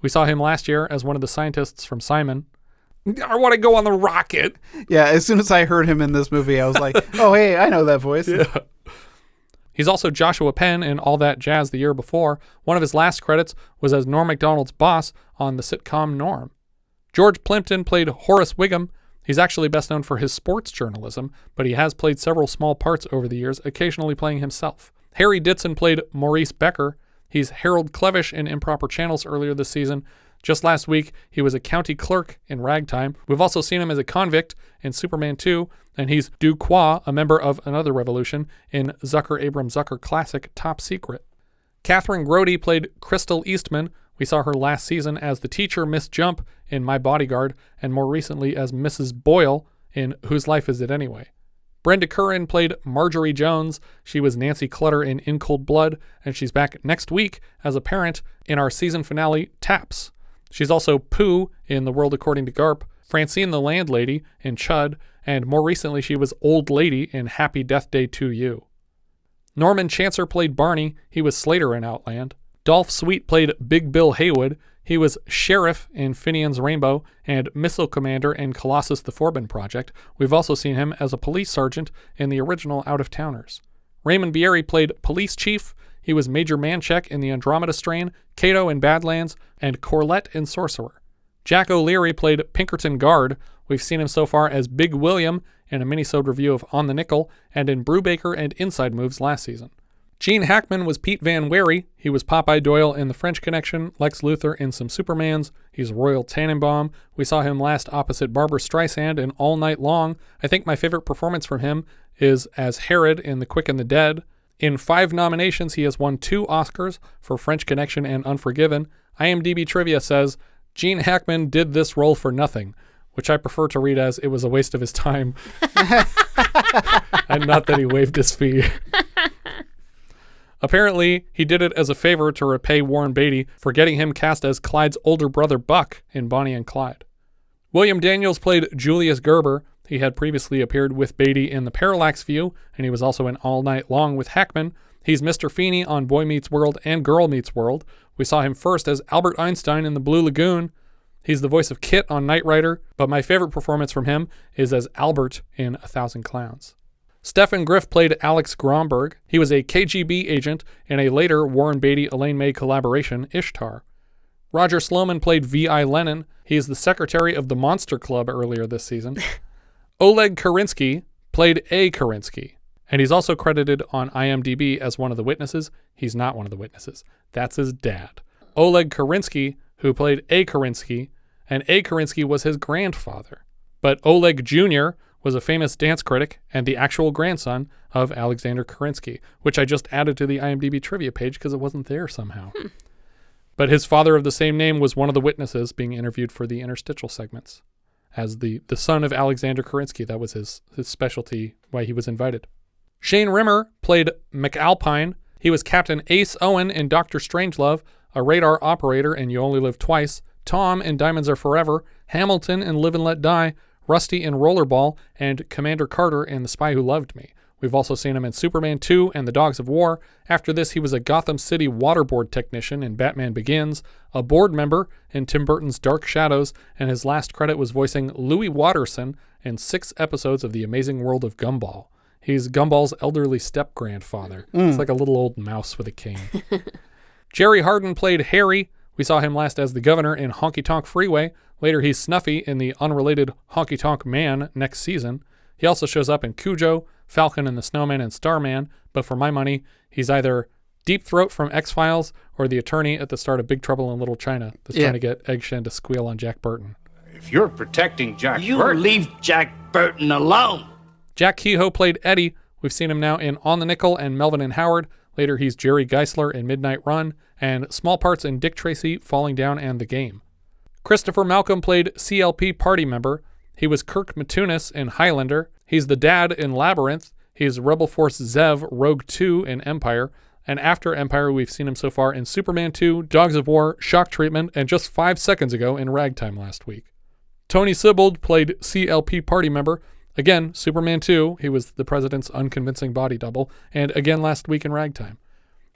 We saw him last year as one of the scientists from Simon. I want to go on the rocket. Yeah, as soon as I heard him in this movie, I was like, oh, hey, I know that voice. Yeah. He's also Joshua Penn in All That Jazz the year before. One of his last credits was as Norm Macdonald's boss on the sitcom Norm. George Plimpton played Horace Wiggum. He's actually best known for his sports journalism, but he has played several small parts over the years, occasionally playing himself. Harry Ditson played Maurice Becker. He's Harold Clevish in Improper Channels earlier this season. Just last week, he was a county clerk in Ragtime. We've also seen him as a convict in Superman 2, and he's Duquois, a member of Another Revolution, in Zucker Abram Zucker classic Top Secret. Catherine Grody played Crystal Eastman. We saw her last season as the teacher, Miss Jump, in My Bodyguard, and more recently as Mrs. Boyle in Whose Life Is It Anyway? Brenda Curran played Marjorie Jones. She was Nancy Clutter in Cold Blood, and she's back next week as a parent in our season finale, Taps. She's also Pooh in The World According to Garp, Francine the Landlady in Chud, and more recently she was Old Lady in Happy Death Day to You. Norman Chancer played Barney. He was Slater in Outland. Dolph Sweet played Big Bill Haywood. He was Sheriff in Finian's Rainbow and Missile Commander in Colossus the Forbin Project. We've also seen him as a police sergeant in the original Out of Towners. Raymond Bieri played Police Chief. He was Major Manchek in The Andromeda Strain, Cato in Badlands, and Corlett in Sorcerer. Jack O'Leary played Pinkerton Guard. We've seen him so far as Big William in a minisode review of On the Nickel, and in Brubaker and Inside Moves last season. Gene Hackman was Pete Van Wary. He was Popeye Doyle in The French Connection, Lex Luthor in some Supermans. He's Royal Tannenbaum. We saw him last opposite Barbara Streisand in All Night Long. I think my favorite performance from him is as Herod in The Quick and the Dead. In 5 nominations, he has won 2 Oscars for French Connection and Unforgiven. IMDb Trivia says, Gene Hackman did this role for nothing, which I prefer to read as it was a waste of his time. And not that he waived his fee. Apparently, he did it as a favor to repay Warren Beatty for getting him cast as Clyde's older brother Buck in Bonnie and Clyde. William Daniels played Julius Gerber. He had previously appeared with Beatty in The Parallax View, and he was also in All Night Long with Hackman. He's Mr. Feeney on Boy Meets World and Girl Meets World. We saw him first as Albert Einstein in The Blue Lagoon. He's the voice of Kit on Knight Rider, but my favorite performance from him is as Albert in 1,000 Clowns. Stephen Griff played Alex Gromberg. He was a KGB agent in a later Warren Beatty-Elaine May collaboration, Ishtar. Roger Sloman played V.I. Lennon. He is the secretary of the Monster Club earlier this season. Oleg Karinsky played A. Karinsky, and he's also credited on IMDb as one of the witnesses. He's not one of the witnesses. That's his dad. Oleg Karinsky, who played A. Karinsky, and A. Karinsky was his grandfather. But Oleg Jr. was a famous dance critic and the actual grandson of Alexander Kerensky, which I just added to the IMDb trivia page because it wasn't there somehow. But his father of the same name was one of the witnesses being interviewed for the interstitial segments. As the son of Alexander Kerensky, that was his specialty, why he was invited. Shane Rimmer played McAlpine. He was Captain Ace Owen in Dr. Strangelove, a radar operator in You Only Live Twice, Tom in Diamonds Are Forever, Hamilton in Live and Let Die, Rusty in Rollerball, and Commander Carter in The Spy Who Loved Me. We've also seen him in Superman 2 and The Dogs of War. After this, he was a Gotham City waterboard technician in Batman Begins, a board member in Tim Burton's Dark Shadows, and his last credit was voicing Louis Watterson in 6 episodes of The Amazing World of Gumball. He's Gumball's elderly step-grandfather. It's like a little old mouse with a cane. Jerry Hardin played Harry. We saw him last as the governor in Honky Tonk Freeway. Later, he's Snuffy in the unrelated Honky Tonk Man next season. He also shows up in Cujo, Falcon and the Snowman, and Starman, but for my money, he's either Deep Throat from X-Files or the attorney at the start of Big Trouble in Little China that's trying to get Egg Shen to squeal on Jack Burton. If you're protecting Jack You Burton... leave Jack Burton alone. Jack Kehoe played Eddie. We've seen him now in On the Nickel and Melvin and Howard. Later, he's Jerry Geisler in Midnight Run, and small parts in Dick Tracy, Falling Down, and The Game. Christopher Malcolm played CLP party member. He was Kirk Matunis in Highlander. He's the dad in Labyrinth. He's Rebel Force Zev, Rogue 2 in Empire. And after Empire, we've seen him so far in Superman 2, Dogs of War, Shock Treatment, and just 5 seconds ago in Ragtime last week. Tony Sibbald played CLP party member. Again, Superman 2, he was the president's unconvincing body double, and again last week in Ragtime.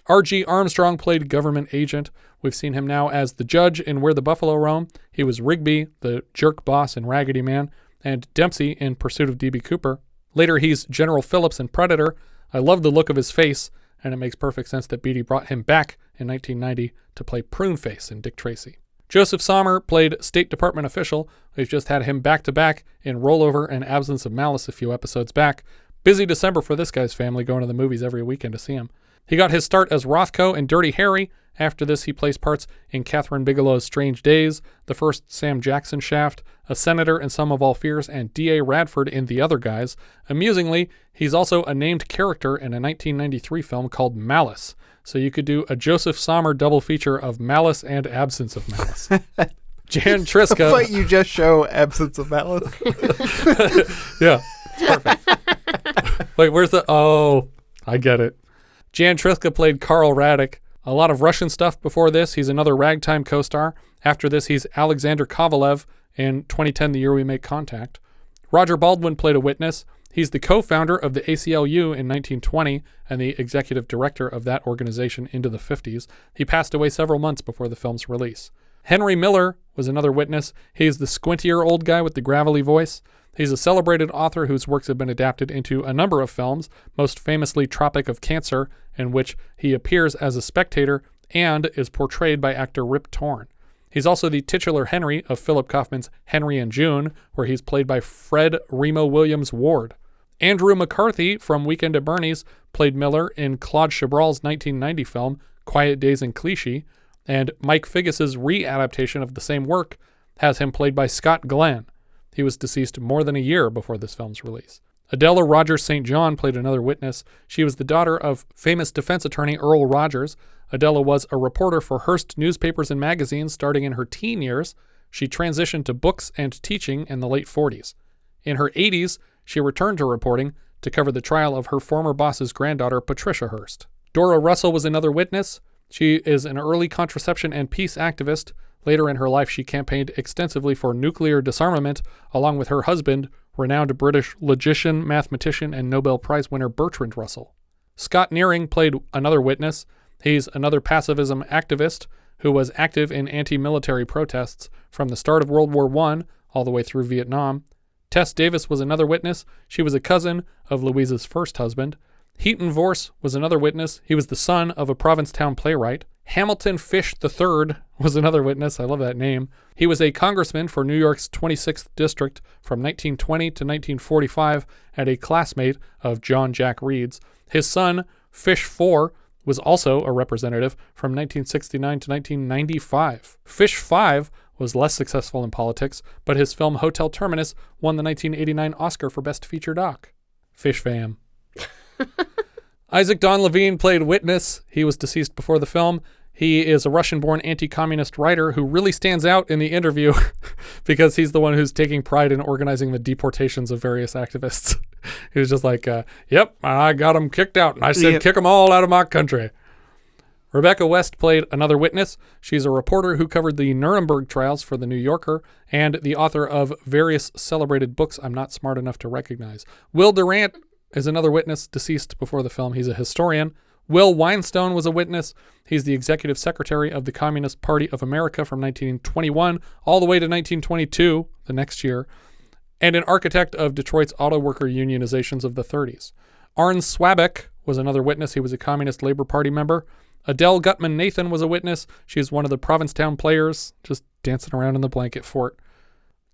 R.G. Armstrong played government agent. We've seen him now as the judge in Where the Buffalo Roam. He was Rigby, the jerk boss in Raggedy Man, and Dempsey in Pursuit of D.B. Cooper. Later, he's General Phillips in Predator. I love the look of his face, and it makes perfect sense that Beatty brought him back in 1990 to play Pruneface in Dick Tracy. Joseph Sommer played State Department official. We've just had him back-to-back in Rollover and Absence of Malice a few episodes back. Busy December for this guy's family, going to the movies every weekend to see him. He got his start as Rothko in Dirty Harry. After this, he plays parts in Catherine Bigelow's Strange Days, the first Sam Jackson Shaft, a senator in Sum of All Fears, and D.A. Radford in The Other Guys. Amusingly, he's also a named character in a 1993 film called Malice. So you could do a Joseph Sommer double feature of Malice and Absence of Malice. Jan Triska. But you just show Absence of Malice. Yeah, it's perfect. Wait, where's the... Oh, I get it. Jan Triska played Carl Radek. A lot of Russian stuff before this. He's another Ragtime co-star. After this, he's Alexander Kovalev in 2010, The Year We Make Contact. Roger Baldwin played a witness. He's the co-founder of the ACLU in 1920 and the executive director of that organization into the 50s. He passed away several months before the film's release. Henry Miller was another witness. He's the squintier old guy with the gravelly voice. He's a celebrated author whose works have been adapted into a number of films, most famously Tropic of Cancer, in which he appears as a spectator and is portrayed by actor Rip Torn. He's also the titular Henry of Philip Kaufman's Henry and June, where he's played by Fred Remo Williams Ward. Andrew McCarthy from Weekend at Bernie's played Miller in Claude Chabrol's 1990 film Quiet Days in Clichy, and Mike Figgis's re-adaptation of the same work has him played by Scott Glenn. He was deceased more than a year before this film's release. Adela Rogers St. John played another witness. She was the daughter of famous defense attorney Earl Rogers. Adela was a reporter for Hearst newspapers and magazines starting in her teen years. She transitioned to books and teaching in the late 40s. In her 80s, she returned to reporting to cover the trial of her former boss's granddaughter, Patricia Hearst. Dora Russell was another witness. She is an early contraception and peace activist. Later in her life, she campaigned extensively for nuclear disarmament, along with her husband, renowned British logician, mathematician, and Nobel Prize winner Bertrand Russell. Scott Nearing played another witness. He's another pacifism activist who was active in anti-military protests from the start of World War I all the way through Vietnam. Tess Davis was another witness. She was a cousin of Louise's first husband. Heaton Vorse was another witness. He was the son of a Provincetown playwright. Hamilton Fish III was another witness. I love that name. He was a congressman for New York's 26th District from 1920 to 1945 and a classmate of John Jack Reed's. His son, Fish IV, was also a representative from 1969 to 1995. Fish V was less successful in politics, but his film Hotel Terminus won the 1989 Oscar for Best Feature Doc. Fish fam. Isaac Don Levine played Witness. He was deceased before the film. He is a Russian-born anti-communist writer who really stands out in the interview because he's the one who's taking pride in organizing the deportations of various activists. He was just like, yep, I got them kicked out, and I said kick them all out of my country. Rebecca West played another witness. She's a reporter who covered the Nuremberg trials for The New Yorker and the author of various celebrated books I'm not smart enough to recognize. Will Durant is another witness, deceased before the film. He's a historian. Will Weinstone was a witness. He's the executive secretary of the Communist Party of America from 1921 all the way to 1922, the next year, and an architect of Detroit's auto worker unionizations of the 30s. Arne Swabek was another witness. He was a Communist Labor Party member. Adele Gutman Nathan was a witness. She is one of the Provincetown players, just dancing around in the blanket fort.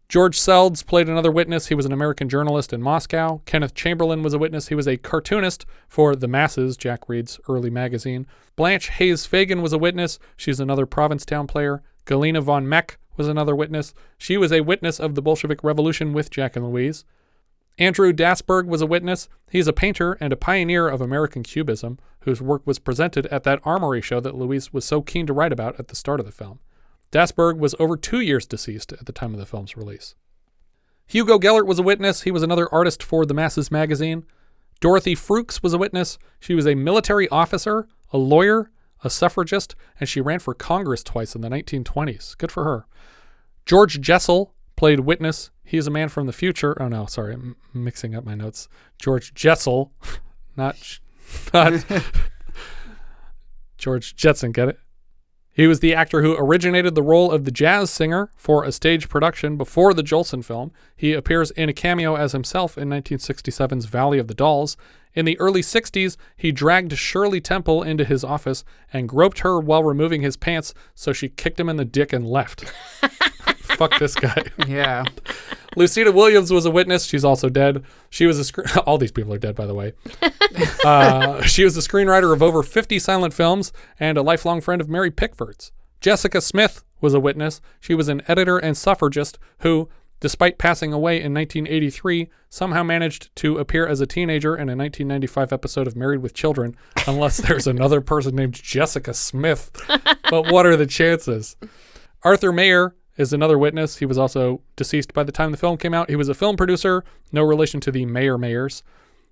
George Seldes played another witness. He was an American journalist in Moscow. Kenneth Chamberlain was a witness. He was a cartoonist for The Masses, Jack Reed's early magazine. Blanche Hayes Fagan was a witness. She's another Provincetown player. Galina von Meck was another witness. She was a witness of the Bolshevik Revolution with Jack and Louise. Andrew Dasberg was a witness. He's a painter and a pioneer of American Cubism, whose work was presented at that Armory show that Louise was so keen to write about at the start of the film. Dasberg was over 2 years deceased at the time of the film's release. Hugo Gellert was a witness. He was another artist for The Masses magazine. Dorothy Fruchs was a witness. She was a military officer, a lawyer, a suffragist, and she ran for Congress twice in the 1920s. Good for her. George Jessel played witness. He is a man from the future. Oh, no, sorry. I'm mixing up my notes. George Jessel, not George Jetson, get it? He was the actor who originated the role of the jazz singer for a stage production before the Jolson film. He appears in a cameo as himself in 1967's Valley of the Dolls. In the early 60s, he dragged Shirley Temple into his office and groped her while removing his pants, so she kicked him in the dick and left. Fuck this guy. Yeah. Lucida Williams was a witness. She's also dead. She was all these people are dead, by the way. She was the screenwriter of over 50 silent films and a lifelong friend of Mary Pickford's. Jessica Smith was a witness. She was an editor and suffragist who, despite passing away in 1983, somehow managed to appear as a teenager in a 1995 episode of Married with Children, unless there's another person named Jessica Smith. But what are the chances? Arthur Mayer is another witness. He was also deceased by the time the film came out. He was a film producer, no relation to the Mayers.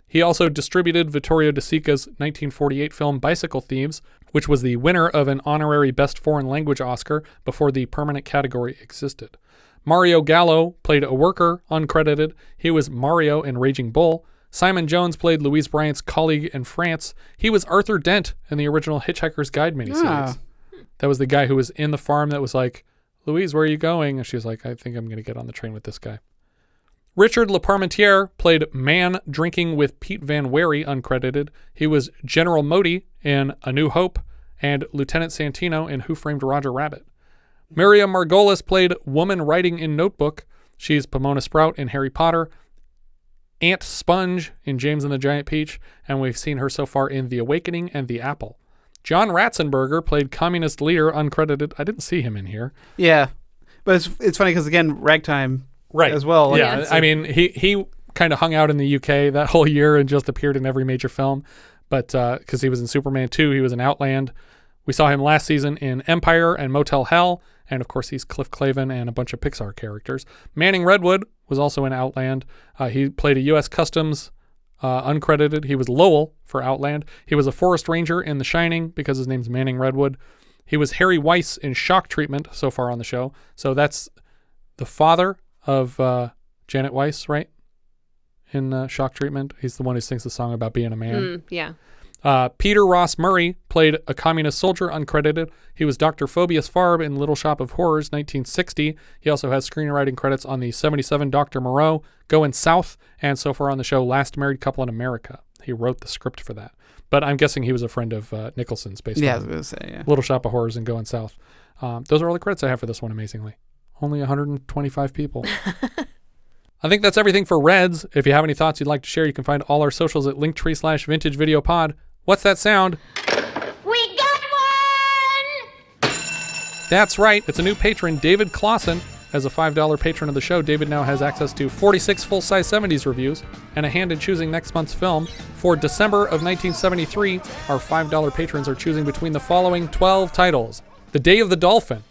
He also distributed Vittorio De Sica's 1948 film Bicycle Thieves, which was the winner of an honorary Best Foreign Language Oscar before the permanent category existed. Mario Gallo played a worker, uncredited. He was Mario in Raging Bull. Simon Jones played Louise Bryant's colleague in France. He was Arthur Dent in the original Hitchhiker's Guide miniseries. That was the guy who was in the farm that was like, Louise, where are you going? And she was like, I think I'm going to get on the train with this guy. Richard Leparmentier played Man Drinking with Pete Van Wary, uncredited. He was General Modi in A New Hope and Lieutenant Santino in Who Framed Roger Rabbit. Miriam Margolis played Woman Writing in Notebook. She's Pomona Sprout in Harry Potter, Aunt Sponge in James and the Giant Peach, and we've seen her so far in The Awakening and The Apple. John Ratzenberger played communist leader, uncredited. I didn't see him in here. Yeah, but it's funny because, again, Ragtime as well. Like, yeah, I mean, he kind of hung out in the UK that whole year and just appeared in every major film. But because he was in Superman 2, he was in Outland. We saw him last season in Empire and Motel Hell. And, of course, he's Cliff Clavin and a bunch of Pixar characters. Manning Redwood was also in Outland. He played a U.S. Customs uncredited. He was Lowell for Outland. He was a forest ranger in The Shining because his name's Manning Redwood. He was Harry Weiss in Shock Treatment so far on the show. So that's the father of Janet Weiss, right? In Shock Treatment. He's the one who sings the song about being a man. Yeah. Peter Ross Murray played a communist soldier, uncredited. He was Dr. Phoebus Farb in Little Shop of Horrors, 1960. He also has screenwriting credits on the 77 Dr. Moreau, Going South, and so far on the show, Last Married Couple in America. He wrote the script for that. But I'm guessing he was a friend of Nicholson's based on I was going to say, yeah. Little Shop of Horrors and Going South. Those are all the credits I have for this one, amazingly. Only 125 people. I think that's everything for Reds. If you have any thoughts you'd like to share, you can find all our socials at linktree/vintagevideopod. What's that sound? We got one! That's right, it's a new patron, David Clausen. As a $5 patron of the show, David now has access to 46 full-size 70s reviews and a hand in choosing next month's film. For December of 1973, our $5 patrons are choosing between the following 12 titles. The Day of the Dolphin,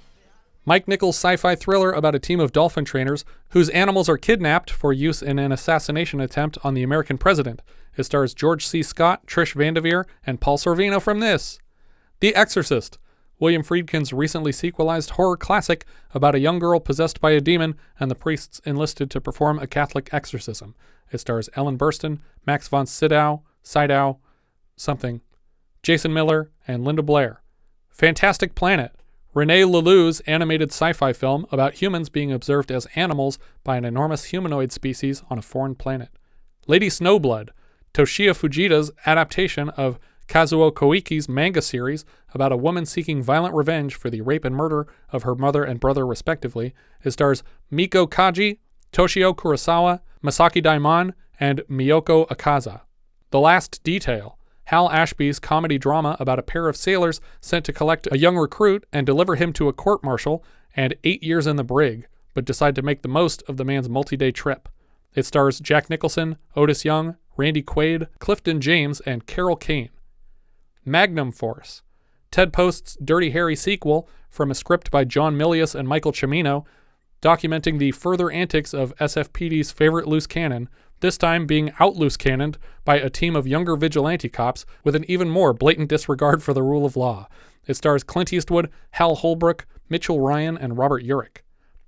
Mike Nichols' sci-fi thriller about a team of dolphin trainers whose animals are kidnapped for use in an assassination attempt on the American president. It stars George C. Scott, Trish Vanderveer, and Paul Sorvino from this. The Exorcist, William Friedkin's recently sequelized horror classic about a young girl possessed by a demon and the priests enlisted to perform a Catholic exorcism. It stars Ellen Burstyn, Max von Sydow, Jason Miller, and Linda Blair. Fantastic Planet, René Laloux's animated sci-fi film about humans being observed as animals by an enormous humanoid species on a foreign planet. Lady Snowblood, Toshiya Fujita's adaptation of Kazuo Koiki's manga series about a woman seeking violent revenge for the rape and murder of her mother and brother respectively. It stars Miko Kaji, Toshio Kurosawa, Masaki Daimon, and Miyoko Akaza. The Last Detail, Hal Ashby's comedy drama about a pair of sailors sent to collect a young recruit and deliver him to a court-martial and 8 years in the brig, but decide to make the most of the man's multi-day trip. It stars Jack Nicholson, Otis Young, Randy Quaid, Clifton James, and Carol Kane. Magnum Force, Ted Post's Dirty Harry sequel from a script by John Milius and Michael Cimino, documenting the further antics of SFPD's favorite loose cannon, this time being out-loose cannoned by a team of younger vigilante cops with an even more blatant disregard for the rule of law. It stars Clint Eastwood, Hal Holbrook, Mitchell Ryan, and Robert Urich.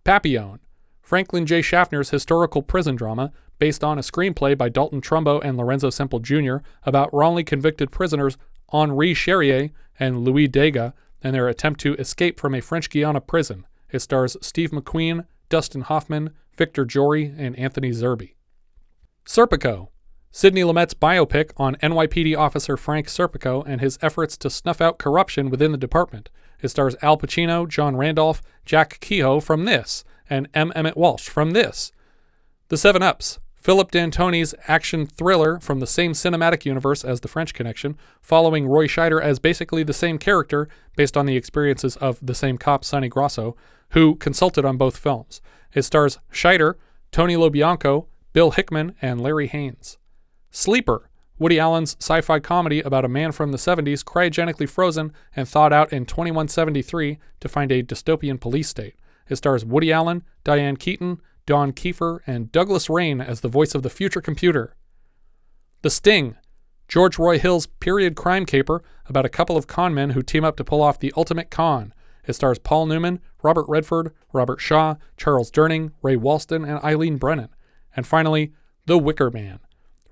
Papillon, Franklin J. Schaffner's historical prison drama based on a screenplay by Dalton Trumbo and Lorenzo Semple Jr. about wrongly convicted prisoners Henri Charrier and Louis Degas and their attempt to escape from a French Guiana prison. It stars Steve McQueen, Dustin Hoffman, Victor Jory, and Anthony Zerbe. Serpico, Sidney Lumet's biopic on NYPD officer Frank Serpico and his efforts to snuff out corruption within the department. It stars Al Pacino, John Randolph, Jack Kehoe from this, and Emmet Walsh from this. The 7-Ups, Philip D'Antoni's action thriller from the same cinematic universe as The French Connection, following Roy Scheider as basically the same character based on the experiences of the same cop, Sonny Grosso, who consulted on both films. It stars Scheider, Tony LoBianco, Bill Hickman, and Larry Haynes. Sleeper, Woody Allen's sci-fi comedy about a man from the 70s cryogenically frozen and thawed out in 2173 to find a dystopian police state. It stars Woody Allen, Diane Keaton, Dawn Kiefer, and Douglas Rain as the voice of the future computer. The Sting, George Roy Hill's period crime caper about a couple of con men who team up to pull off the ultimate con. It stars Paul Newman, Robert Redford, Robert Shaw, Charles Durning, Ray Walston, and Eileen Brennan. And finally, The Wicker Man,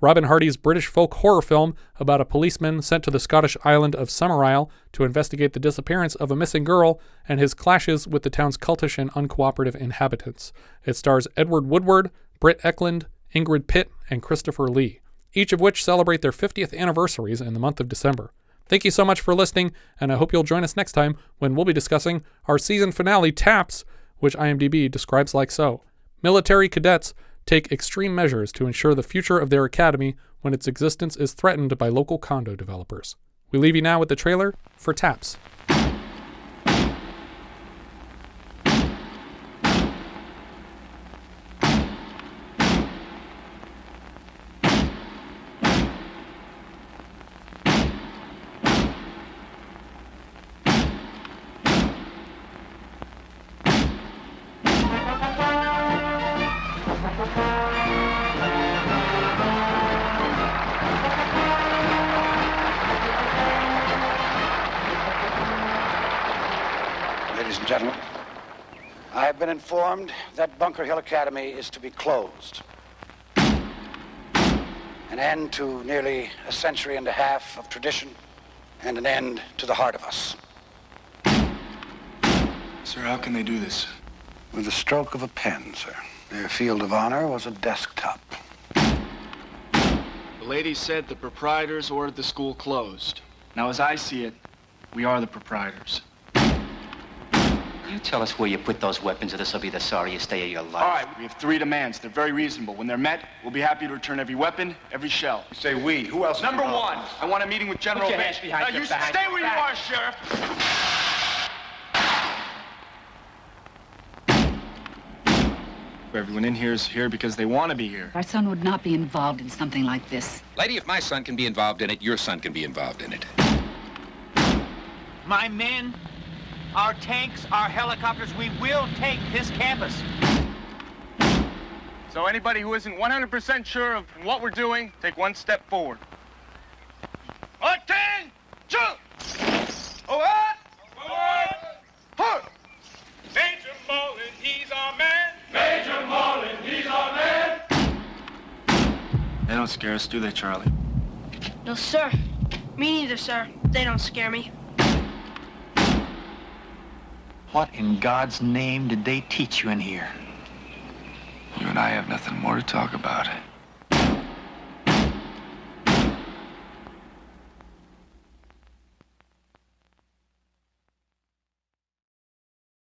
Robin Hardy's British folk horror film about a policeman sent to the Scottish island of Summerisle to investigate the disappearance of a missing girl and his clashes with the town's cultish and uncooperative inhabitants. It stars Edward Woodward, Britt Eklund, Ingrid Pitt, and Christopher Lee, each of which celebrate their 50th anniversaries in the month of December. Thank you so much for listening, and I hope you'll join us next time when we'll be discussing our season finale, Taps, which IMDb describes like so. Military cadets take extreme measures to ensure the future of their academy when its existence is threatened by local condo developers. We leave you now with the trailer for Taps. Ladies and gentlemen, I have been informed that Bunker Hill Academy is to be closed. An end to nearly a century and a half of tradition, and an end to the heart of us. Sir, how can they do this? With the stroke of a pen, sir. Their field of honor was a desktop. The lady said the proprietors ordered the school closed. Now, as I see it, we are the proprietors. You tell us where you put those weapons, or this will be the sorriest day of your life. All right, we have 3 demands. They're very reasonable. When they're met, we'll be happy to return every weapon, every shell. You say we. Who else? Number 1, I want a meeting with General Put your Beatty. hands behind Now, your you back. stay where you are, Sheriff. Everyone in here is here because they want to be here. Our son would not be involved in something like this. Lady, if my son can be involved in it, your son can be involved in it. My men, our tanks, our helicopters, we will take this campus. So anybody who isn't 100% sure of what we're doing, take one step forward. Attention! Forward! Forward! Major Mullen, he's our man. Major Mullen, he's our man. They don't scare us, do they, Charlie? No, sir. Me neither, sir. They don't scare me. What in God's name did they teach you in here? You and I have nothing more to talk about.